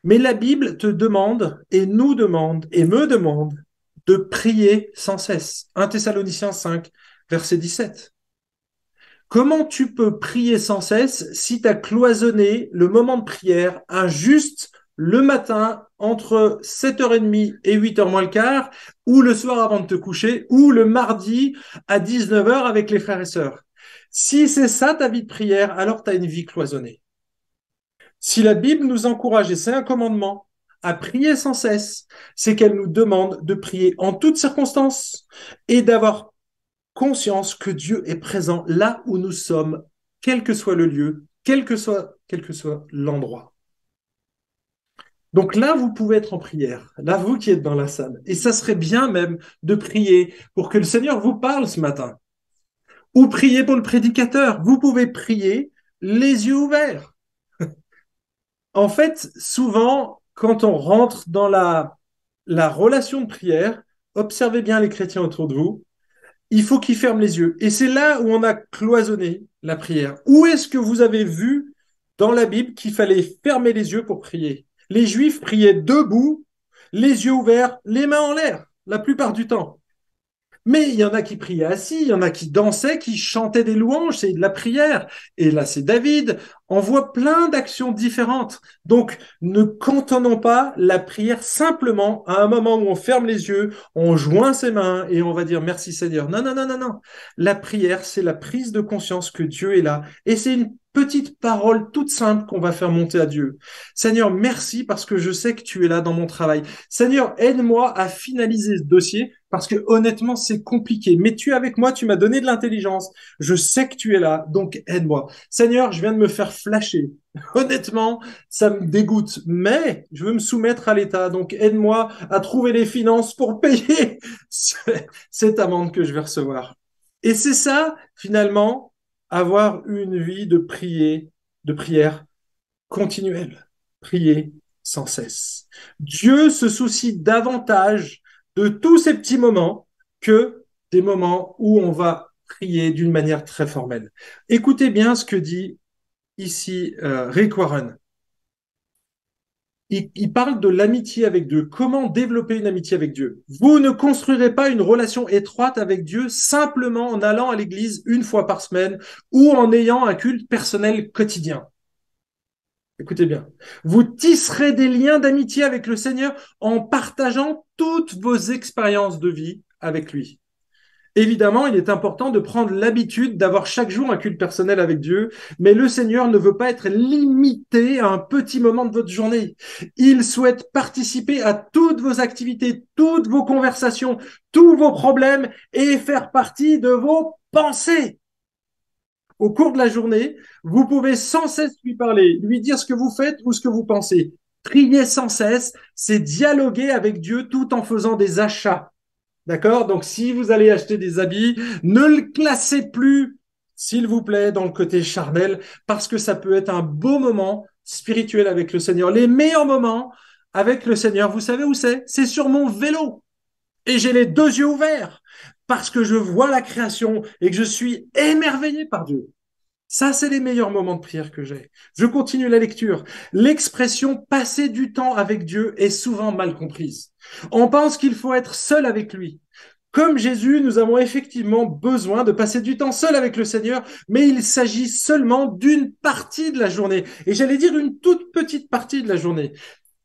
Speaker 1: Mais la Bible te demande, et nous demande, et me demande, de prier sans cesse. 1 Thessaloniciens 5, verset 17. Comment tu peux prier sans cesse si tu as cloisonné le moment de prière à juste le matin entre 7h30 et 8h moins le quart, ou le soir avant de te coucher, ou le mardi à 19h avec les frères et sœurs? Si c'est ça ta vie de prière, alors tu as une vie cloisonnée. Si la Bible nous encourage, et c'est un commandement, à prier sans cesse, c'est qu'elle nous demande de prier en toutes circonstances et d'avoir conscience que Dieu est présent là où nous sommes, quel que soit le lieu, quel que soit l'endroit. Donc là, vous pouvez être en prière, là, vous qui êtes dans la salle. Et ça serait bien même de prier pour que le Seigneur vous parle ce matin. Ou prier pour le prédicateur. Vous pouvez prier les yeux ouverts. En fait, souvent, quand on rentre dans la relation de prière, observez bien les chrétiens autour de vous, il faut qu'ils ferment les yeux. Et c'est là où on a cloisonné la prière. Où est-ce que vous avez vu dans la Bible qu'il fallait fermer les yeux pour prier? Les Juifs priaient debout, les yeux ouverts, les mains en l'air, la plupart du temps. Mais il y en a qui priaient assis, il y en a qui dansaient, qui chantaient des louanges, c'est de la prière. Et là, c'est David. On voit plein d'actions différentes. Donc, ne cantonnons pas la prière simplement à un moment où on ferme les yeux, on joint ses mains et on va dire merci Seigneur. Non, non, non, non, non. La prière, c'est la prise de conscience que Dieu est là. Et c'est une petite parole toute simple qu'on va faire monter à Dieu. Seigneur, merci parce que je sais que tu es là dans mon travail. Seigneur, aide-moi à finaliser ce dossier parce que honnêtement, c'est compliqué. Mais tu es avec moi, tu m'as donné de l'intelligence. Je sais que tu es là, donc aide-moi. Seigneur, je viens de me faire flasher. Honnêtement, ça me dégoûte, mais je veux me soumettre à l'État. Donc aide-moi à trouver les finances pour payer cette amende que je vais recevoir. Et c'est ça, finalement, avoir une vie de prière continuelle. Prier sans cesse. Dieu se soucie davantage de tous ces petits moments que des moments où on va prier d'une manière très formelle. Écoutez bien ce que dit ici Rick Warren. Il parle de l'amitié avec Dieu. Comment développer une amitié avec Dieu? Vous ne construirez pas une relation étroite avec Dieu simplement en allant à l'église une fois par semaine ou en ayant un culte personnel quotidien. Écoutez bien. Vous tisserez des liens d'amitié avec le Seigneur en partageant toutes vos expériences de vie avec lui. Évidemment, il est important de prendre l'habitude d'avoir chaque jour un culte personnel avec Dieu, mais le Seigneur ne veut pas être limité à un petit moment de votre journée. Il souhaite participer à toutes vos activités, toutes vos conversations, tous vos problèmes et faire partie de vos pensées. Au cours de la journée, vous pouvez sans cesse lui parler, lui dire ce que vous faites ou ce que vous pensez. Prier sans cesse, c'est dialoguer avec Dieu tout en faisant des achats. D'accord? Donc, si vous allez acheter des habits, ne le classez plus, s'il vous plaît, dans le côté charnel, parce que ça peut être un beau moment spirituel avec le Seigneur. Les meilleurs moments avec le Seigneur, vous savez où c'est? C'est sur mon vélo. Et j'ai les deux yeux ouverts, parce que je vois la création et que je suis émerveillé par Dieu. Ça, c'est les meilleurs moments de prière que j'ai. Je continue la lecture. L'expression passer du temps avec Dieu est souvent mal comprise. On pense qu'il faut être seul avec lui. Comme Jésus, nous avons effectivement besoin de passer du temps seul avec le Seigneur, mais il s'agit seulement d'une partie de la journée. Et j'allais dire une toute petite partie de la journée.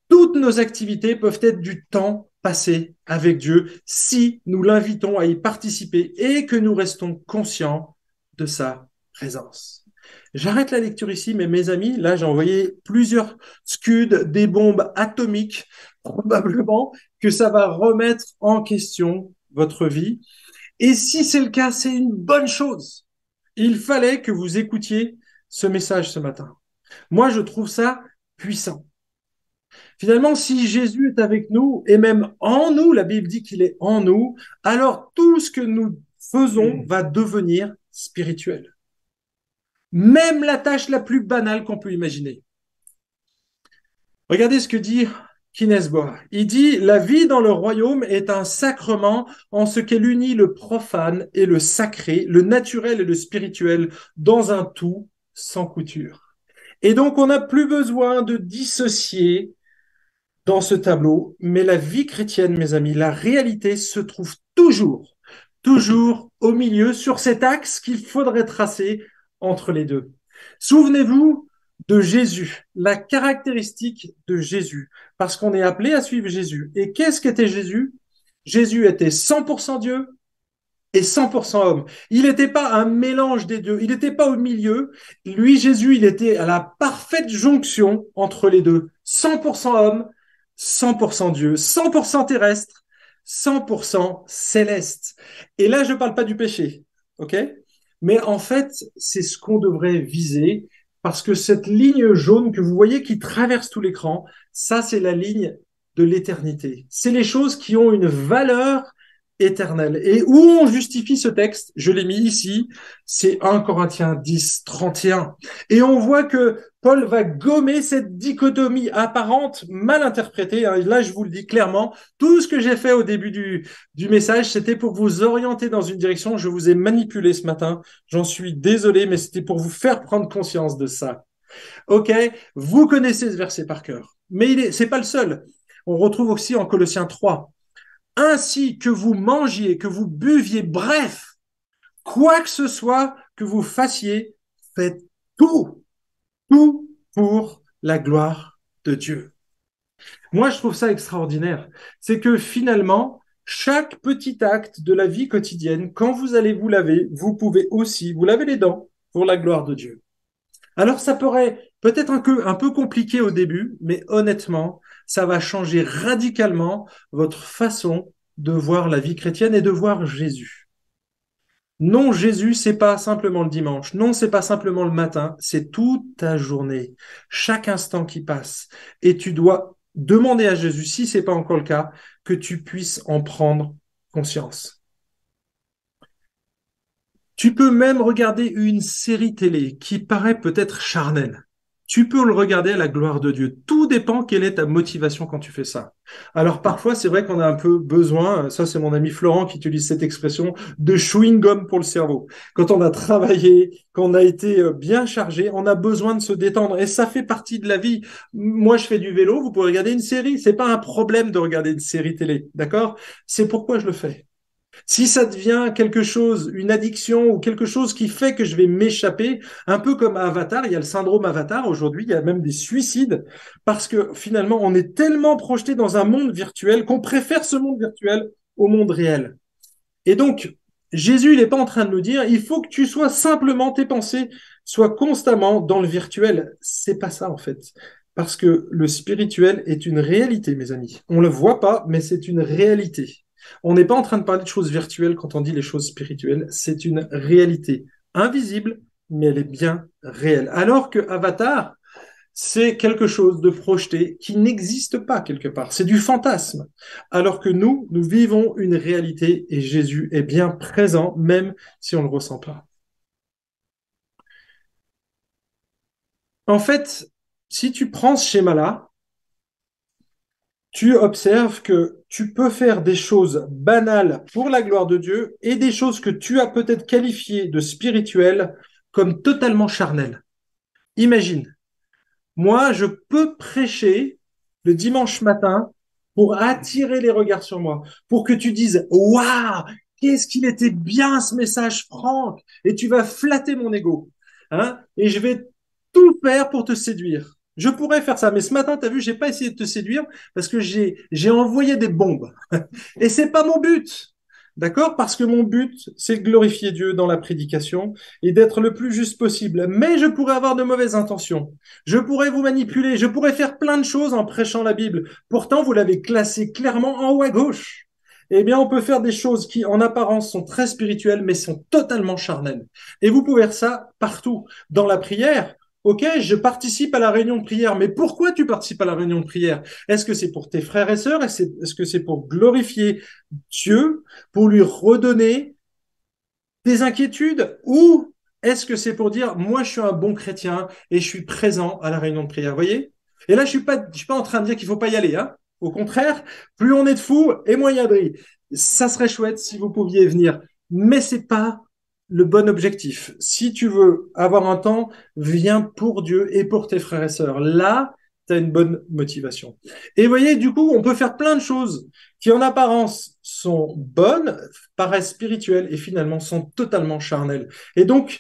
Speaker 1: Toutes nos activités peuvent être du temps passé avec Dieu si nous l'invitons à y participer et que nous restons conscients de sa présence. J'arrête la lecture ici, mais mes amis, là j'ai envoyé plusieurs scuds, des bombes atomiques, probablement que ça va remettre en question votre vie. Et si c'est le cas, c'est une bonne chose. Il fallait que vous écoutiez ce message ce matin. Moi, je trouve ça puissant. Finalement, si Jésus est avec nous, et même en nous, la Bible dit qu'il est en nous, alors tout ce que nous faisons va devenir spirituel. Même la tâche la plus banale qu'on peut imaginer. Regardez ce que dit Kinesboa. Il dit, la vie dans le royaume est un sacrement en ce qu'elle unit le profane et le sacré, le naturel et le spirituel dans un tout sans couture. Et donc, on n'a plus besoin de dissocier dans ce tableau, mais la vie chrétienne, mes amis, la réalité se trouve toujours, toujours au milieu, sur cet axe qu'il faudrait tracer entre les deux. Souvenez-vous de Jésus, la caractéristique de Jésus, parce qu'on est appelé à suivre Jésus. Et qu'est-ce qu'était Jésus? Jésus était 100% Dieu et 100% homme. Il n'était pas un mélange des deux, il n'était pas au milieu. Lui, Jésus, il était à la parfaite jonction entre les deux. 100% homme, 100% Dieu, 100% terrestre, 100% céleste. Et là, je ne parle pas du péché, ok? Mais en fait, c'est ce qu'on devrait viser, parce que cette ligne jaune que vous voyez qui traverse tout l'écran, ça, c'est la ligne de l'éternité. C'est les choses qui ont une valeur éternelle. Et où on justifie ce texte, je l'ai mis ici, c'est 1 Corinthiens 10, 31. Et on voit que Paul va gommer cette dichotomie apparente, mal interprétée. Là, je vous le dis clairement, tout ce que j'ai fait au début du message, c'était pour vous orienter dans une direction. Je vous ai manipulé ce matin. J'en suis désolé, mais c'était pour vous faire prendre conscience de ça. OK, vous connaissez ce verset par cœur. Mais c'est pas le seul. On retrouve aussi en Colossiens 3. Ainsi que vous mangiez, que vous buviez, bref, quoi que ce soit que vous fassiez, faites tout, tout pour la gloire de Dieu. Moi, je trouve ça extraordinaire. C'est que finalement, chaque petit acte de la vie quotidienne, quand vous allez vous laver, vous pouvez aussi vous laver les dents pour la gloire de Dieu. Alors, ça paraît peut-être un peu compliqué au début, mais honnêtement, ça va changer radicalement votre façon de voir la vie chrétienne et de voir Jésus. Non, Jésus, c'est pas simplement le dimanche. Non, c'est pas simplement le matin. C'est toute ta journée, chaque instant qui passe. Et tu dois demander à Jésus, si c'est pas encore le cas, que tu puisses en prendre conscience. Tu peux même regarder une série télé qui paraît peut-être charnelle. Tu peux le regarder à la gloire de Dieu. Tout dépend quelle est ta motivation quand tu fais ça. Alors parfois, c'est vrai qu'on a un peu besoin, ça c'est mon ami Florent qui utilise cette expression, de chewing-gum pour le cerveau. Quand on a travaillé, quand on a été bien chargé, on a besoin de se détendre. Et ça fait partie de la vie. Moi, je fais du vélo, vous pouvez regarder une série. C'est pas un problème de regarder une série télé, d'accord? C'est pourquoi je le fais. Si ça devient quelque chose, une addiction ou quelque chose qui fait que je vais m'échapper, un peu comme Avatar, il y a le syndrome Avatar aujourd'hui, il y a même des suicides, parce que finalement, on est tellement projeté dans un monde virtuel qu'on préfère ce monde virtuel au monde réel. Et donc, Jésus, il n'est pas en train de nous dire, il faut que tu sois simplement, tes pensées soient constamment dans le virtuel. C'est pas ça, en fait. Parce que le spirituel est une réalité, mes amis. On ne le voit pas, mais c'est une réalité. On n'est pas en train de parler de choses virtuelles quand on dit les choses spirituelles. C'est une réalité invisible, mais elle est bien réelle. Alors que Avatar, c'est quelque chose de projeté qui n'existe pas quelque part. C'est du fantasme. Alors que nous vivons une réalité et Jésus est bien présent, même si on ne le ressent pas. En fait, si tu prends ce schéma-là, tu observes que tu peux faire des choses banales pour la gloire de Dieu et des choses que tu as peut-être qualifiées de spirituelles comme totalement charnelles. Imagine, moi, je peux prêcher le dimanche matin pour attirer les regards sur moi, pour que tu dises, waouh, qu'est-ce qu'il était bien ce message, Franck, et tu vas flatter mon ego, hein, et je vais tout faire pour te séduire. Je pourrais faire ça, mais ce matin, tu as vu, j'ai pas essayé de te séduire parce que j'ai envoyé des bombes. Et c'est pas mon but. D'accord? Parce que mon but, c'est de glorifier Dieu dans la prédication et d'être le plus juste possible. Mais je pourrais avoir de mauvaises intentions. Je pourrais vous manipuler. Je pourrais faire plein de choses en prêchant la Bible. Pourtant, vous l'avez classé clairement en haut à gauche. Eh bien, on peut faire des choses qui, en apparence, sont très spirituelles, mais sont totalement charnelles. Et vous pouvez faire ça partout. Dans la prière, Ok, je participe à la réunion de prière, mais pourquoi tu participes à la réunion de prière? Est-ce que c'est pour tes frères et sœurs? Est-ce que c'est pour glorifier Dieu, pour lui redonner tes inquiétudes? Ou est-ce que c'est pour dire, moi, je suis un bon chrétien et je suis présent à la réunion de prière? Vous voyez? Et là, je suis pas en train de dire qu'il faut pas y aller, hein. Au contraire, plus on est de fous et moins il y a de riz. Ça serait chouette si vous pouviez venir. Mais c'est pas le bon objectif. Si tu veux avoir un temps, viens pour Dieu et pour tes frères et sœurs. Là, tu as une bonne motivation. Et vous voyez, du coup, on peut faire plein de choses qui en apparence sont bonnes, paraissent spirituelles et finalement sont totalement charnelles. Et donc,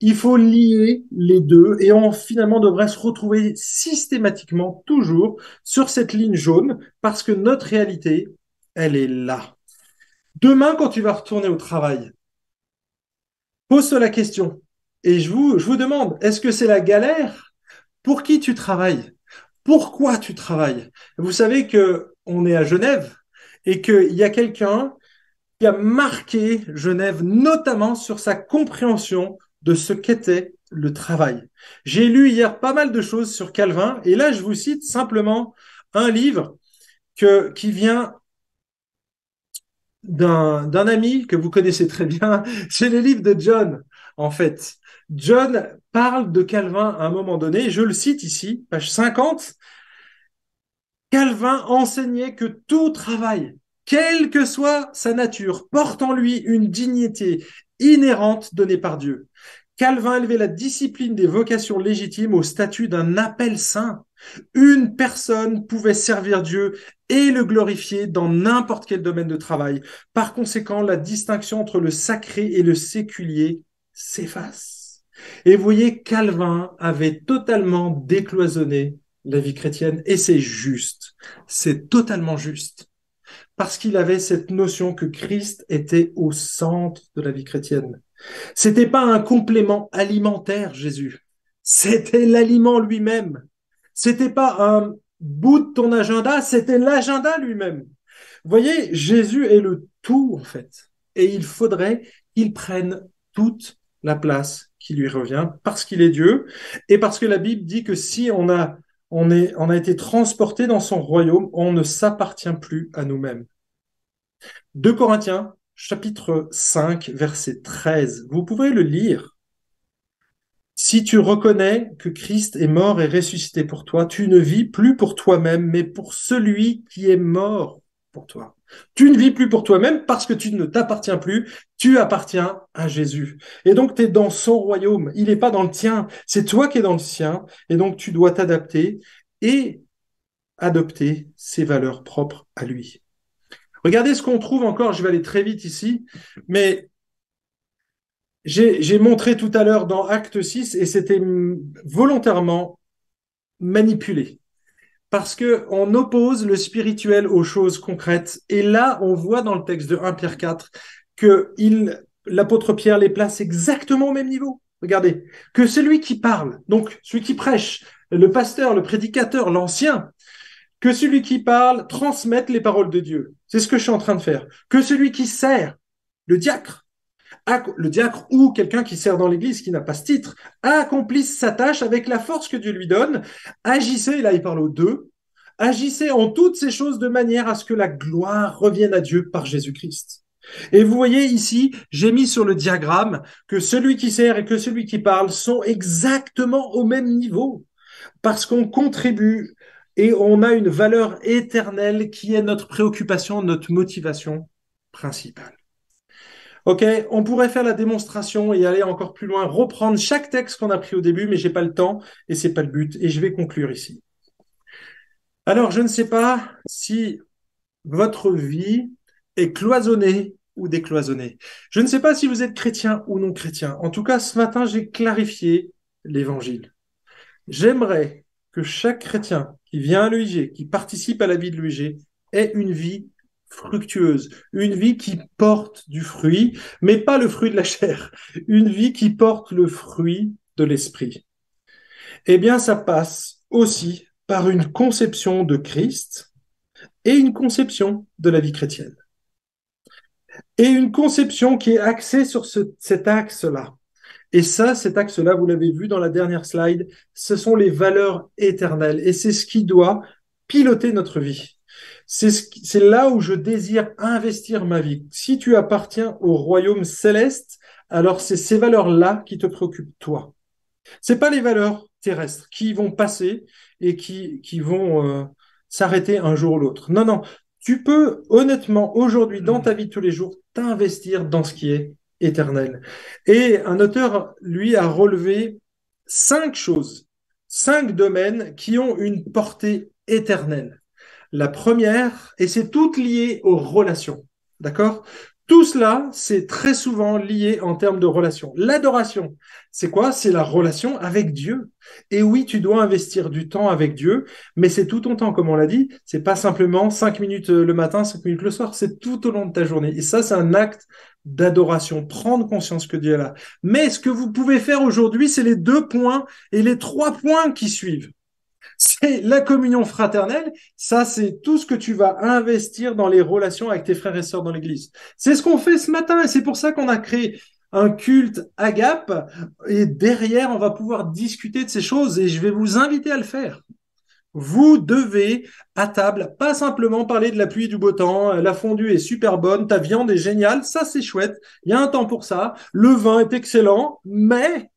Speaker 1: il faut lier les deux et on finalement devrait se retrouver systématiquement toujours sur cette ligne jaune parce que notre réalité, elle est là. Demain, quand tu vas retourner au travail, pose-toi la question et je vous demande, est-ce que c'est la galère? Pour qui tu travailles? Pourquoi tu travailles? Vous savez que on est à Genève et qu'il y a quelqu'un qui a marqué Genève, notamment sur sa compréhension de ce qu'était le travail. J'ai lu hier pas mal de choses sur Calvin, et là, je vous cite simplement un livre qui vient d'un ami que vous connaissez très bien. C'est les livres de John, en fait. John parle de Calvin à un moment donné, je le cite ici, page 50. Calvin enseignait que tout travail, quelle que soit sa nature, porte en lui une dignité inhérente donnée par Dieu. Calvin élevait la discipline des vocations légitimes au statut d'un appel saint. Une personne pouvait servir Dieu et le glorifier dans n'importe quel domaine de travail. Par conséquent, la distinction entre le sacré et le séculier s'efface. Et vous voyez, Calvin avait totalement décloisonné la vie chrétienne et c'est juste. C'est totalement juste. Parce qu'il avait cette notion que Christ était au centre de la vie chrétienne. C'était pas un complément alimentaire, Jésus. C'était l'aliment lui-même. C'était pas un bout de ton agenda, c'était l'agenda lui-même. Vous voyez, Jésus est le tout, en fait. Et il faudrait qu'il prenne toute la place qui lui revient parce qu'il est Dieu et parce que la Bible dit que si on a été transporté dans son royaume, on ne s'appartient plus à nous-mêmes. 2 Corinthiens, chapitre 5, verset 13. Vous pouvez le lire. Si tu reconnais que Christ est mort et ressuscité pour toi, tu ne vis plus pour toi-même, mais pour celui qui est mort pour toi. Tu ne vis plus pour toi-même parce que tu ne t'appartiens plus, tu appartiens à Jésus. Et donc tu es dans son royaume, il n'est pas dans le tien, c'est toi qui es dans le sien, et donc tu dois t'adapter et adopter ses valeurs propres à lui. Regardez ce qu'on trouve encore, je vais aller très vite ici, mais j'ai montré tout à l'heure dans Acte 6 et c'était volontairement manipulé parce que on oppose le spirituel aux choses concrètes. Et là, on voit dans le texte de 1 Pierre 4 que l'apôtre Pierre les place exactement au même niveau. Regardez, que celui qui parle, donc celui qui prêche, le pasteur, le prédicateur, l'ancien, que celui qui parle transmette les paroles de Dieu. C'est ce que je suis en train de faire. Que celui qui sert, le diacre ou quelqu'un qui sert dans l'église, qui n'a pas ce titre, accomplisse sa tâche avec la force que Dieu lui donne. Agissez, là il parle aux deux, agissez en toutes ces choses de manière à ce que la gloire revienne à Dieu par Jésus-Christ. Et vous voyez ici, j'ai mis sur le diagramme que celui qui sert et que celui qui parle sont exactement au même niveau, parce qu'on contribue et on a une valeur éternelle qui est notre préoccupation, notre motivation principale. Ok, on pourrait faire la démonstration et aller encore plus loin, reprendre chaque texte qu'on a pris au début, mais j'ai pas le temps et c'est pas le but. Et je vais conclure ici. Alors, je ne sais pas si votre vie est cloisonnée ou décloisonnée. Je ne sais pas si vous êtes chrétien ou non chrétien. En tout cas, ce matin, j'ai clarifié l'évangile. J'aimerais que chaque chrétien qui vient à l'EIG, qui participe à la vie de l'EIG, ait une vie fructueuse, une vie qui porte du fruit, mais pas le fruit de la chair, une vie qui porte le fruit de l'esprit. Eh bien, ça passe aussi par une conception de Christ et une conception de la vie chrétienne. Et une conception qui est axée sur cet axe-là. Et ça, cet axe-là, vous l'avez vu dans la dernière slide, ce sont les valeurs éternelles. Et c'est ce qui doit piloter notre vie. C'est là où je désire investir ma vie. Si tu appartiens au royaume céleste, alors c'est ces valeurs-là qui te préoccupent, toi. C'est pas les valeurs terrestres qui vont passer et qui vont s'arrêter un jour ou l'autre. Non, non. Tu peux honnêtement aujourd'hui dans ta vie de tous les jours t'investir dans ce qui est éternel. Et un auteur, lui, a relevé 5 choses, 5 domaines qui ont une portée éternelle. La première, et c'est tout lié aux relations, d'accord? Tout cela, c'est très souvent lié en termes de relations. L'adoration, c'est quoi? C'est la relation avec Dieu. Et oui, tu dois investir du temps avec Dieu, mais c'est tout ton temps, comme on l'a dit. C'est pas simplement 5 minutes le matin, 5 minutes le soir. C'est tout au long de ta journée. Et ça, c'est un acte d'adoration. Prendre conscience que Dieu est là. Mais ce que vous pouvez faire aujourd'hui, c'est les 2 points et les 3 points qui suivent. C'est la communion fraternelle. Ça, c'est tout ce que tu vas investir dans les relations avec tes frères et sœurs dans l'Église. C'est ce qu'on fait ce matin et c'est pour ça qu'on a créé un culte agape. Et derrière, on va pouvoir discuter de ces choses et je vais vous inviter à le faire. Vous devez, à table, pas simplement parler de la pluie et du beau temps, la fondue est super bonne, ta viande est géniale, ça c'est chouette, il y a un temps pour ça, le vin est excellent, mais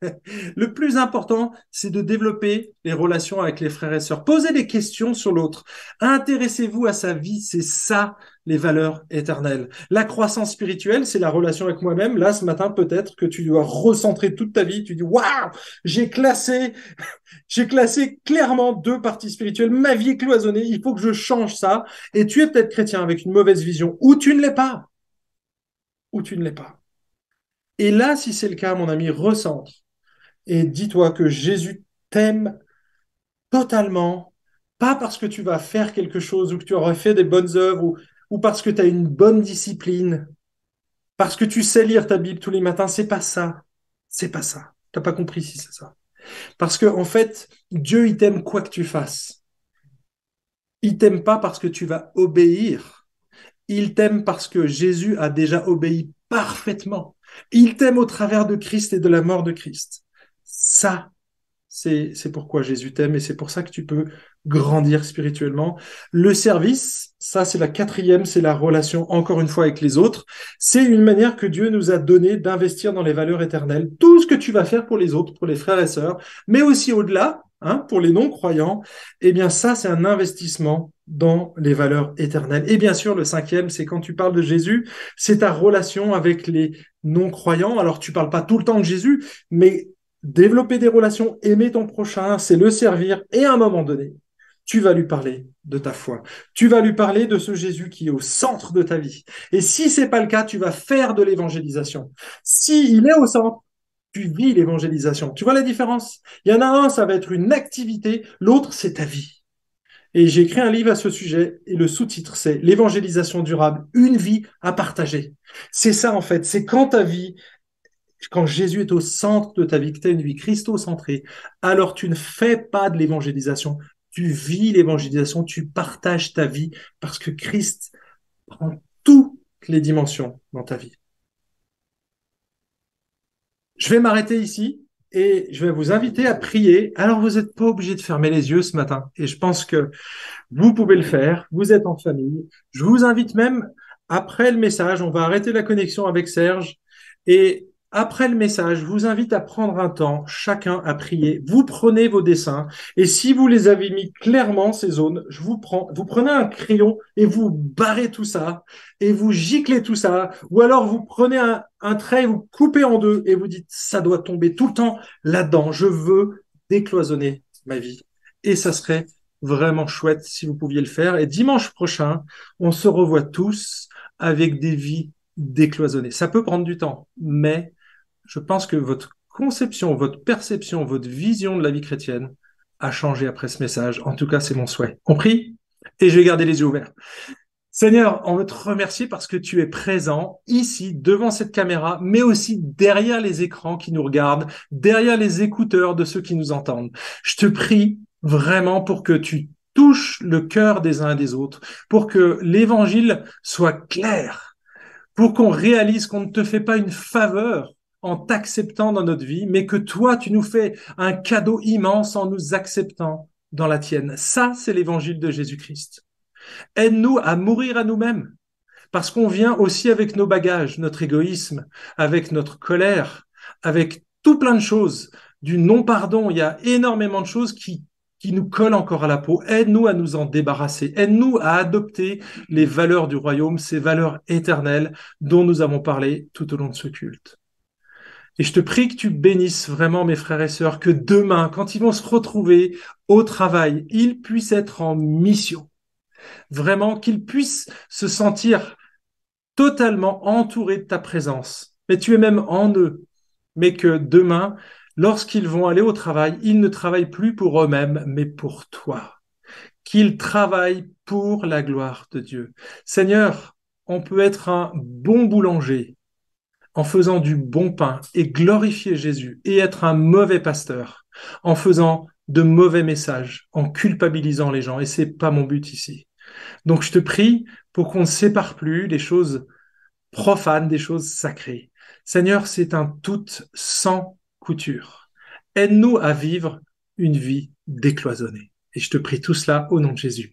Speaker 1: le plus important, c'est de développer les relations avec les frères et sœurs. Posez des questions sur l'autre, intéressez-vous à sa vie, c'est ça les valeurs éternelles. La croissance spirituelle, c'est la relation avec moi-même. Là, ce matin, peut-être que tu dois recentrer toute ta vie, tu dis, waouh, j'ai classé clairement 2 parties spirituelles. Ma vie est cloisonnée. Il faut que je change ça. Et tu es peut-être chrétien avec une mauvaise vision ou tu ne l'es pas. Ou tu ne l'es pas. Et là, si c'est le cas, mon ami, recentre. Et dis-toi que Jésus t'aime totalement. Pas parce que tu vas faire quelque chose ou que tu auras fait des bonnes œuvres ou parce que tu as une bonne discipline. Parce que tu sais lire ta Bible tous les matins. C'est pas ça. C'est pas ça. T'as pas compris si c'est ça. Parce que, en fait, Dieu, il t'aime quoi que tu fasses. Il t'aime pas parce que tu vas obéir. Il t'aime parce que Jésus a déjà obéi parfaitement. Il t'aime au travers de Christ et de la mort de Christ. Ça, c'est pourquoi Jésus t'aime et c'est pour ça que tu peux grandir spirituellement. Le service, ça c'est la quatrième, c'est la relation encore une fois avec les autres. C'est une manière que Dieu nous a donné d'investir dans les valeurs éternelles. Tout ce que tu vas faire pour les autres, pour les frères et sœurs, mais aussi au-delà, hein, pour les non-croyants, eh bien ça c'est un investissement dans les valeurs éternelles. Et bien sûr, le cinquième, c'est quand tu parles de Jésus, c'est ta relation avec les non-croyants. Alors tu parles pas tout le temps de Jésus, mais développer des relations, aimer ton prochain, c'est le servir. Et à un moment donné, tu vas lui parler de ta foi. Tu vas lui parler de ce Jésus qui est au centre de ta vie. Et si c'est pas le cas, tu vas faire de l'évangélisation. Si il est au centre, tu vis l'évangélisation. Tu vois la différence? Il y en a un, ça va être une activité, l'autre, c'est ta vie. Et j'ai écrit un livre à ce sujet et le sous-titre, c'est l'évangélisation durable, une vie à partager. C'est ça, en fait. C'est quand ta vie quand Jésus est au centre de ta vie, que tu as une vie christocentrée, alors tu ne fais pas de l'évangélisation, tu vis l'évangélisation, tu partages ta vie parce que Christ prend toutes les dimensions dans ta vie. Je vais m'arrêter ici et je vais vous inviter à prier. Alors, vous n'êtes pas obligé de fermer les yeux ce matin et je pense que vous pouvez le faire. Vous êtes en famille. Je vous invite même, après le message, on va arrêter la connexion avec Serge et après le message, je vous invite à prendre un temps, chacun à prier. Vous prenez vos dessins et si vous les avez mis clairement, ces zones, vous prenez un crayon et vous barrez tout ça et vous giclez tout ça ou alors vous prenez un trait, vous coupez en deux et vous dites ça doit tomber tout le temps là-dedans. Je veux décloisonner ma vie. Et ça serait vraiment chouette si vous pouviez le faire. Et dimanche prochain, on se revoit tous avec des vies décloisonnées. Ça peut prendre du temps, mais je pense que votre conception, votre perception, votre vision de la vie chrétienne a changé après ce message. En tout cas, c'est mon souhait. Compris? Et je vais garder les yeux ouverts. Seigneur, on veut te remercier parce que tu es présent ici, devant cette caméra, mais aussi derrière les écrans qui nous regardent, derrière les écouteurs de ceux qui nous entendent. Je te prie vraiment pour que tu touches le cœur des uns et des autres, pour que l'évangile soit clair, pour qu'on réalise qu'on ne te fait pas une faveur en t'acceptant dans notre vie, mais que toi, tu nous fais un cadeau immense en nous acceptant dans la tienne. Ça, c'est l'évangile de Jésus-Christ. Aide-nous à mourir à nous-mêmes, parce qu'on vient aussi avec nos bagages, notre égoïsme, avec notre colère, avec tout plein de choses, du non-pardon. Il y a énormément de choses qui nous collent encore à la peau. Aide-nous à nous en débarrasser. Aide-nous à adopter les valeurs du royaume, ces valeurs éternelles dont nous avons parlé tout au long de ce culte. Et je te prie que tu bénisses vraiment mes frères et sœurs, que demain, quand ils vont se retrouver au travail, ils puissent être en mission. Vraiment, qu'ils puissent se sentir totalement entourés de ta présence. Mais tu es même en eux. Mais que demain, lorsqu'ils vont aller au travail, ils ne travaillent plus pour eux-mêmes, mais pour toi. Qu'ils travaillent pour la gloire de Dieu. Seigneur, on peut être un bon boulanger en faisant du bon pain et glorifier Jésus et être un mauvais pasteur en faisant de mauvais messages, en culpabilisant les gens. Et c'est pas mon but ici. Donc je te prie pour qu'on ne sépare plus les choses profanes des choses sacrées. Seigneur, c'est un tout sans couture. Aide-nous à vivre une vie décloisonnée. Et je te prie tout cela au nom de Jésus.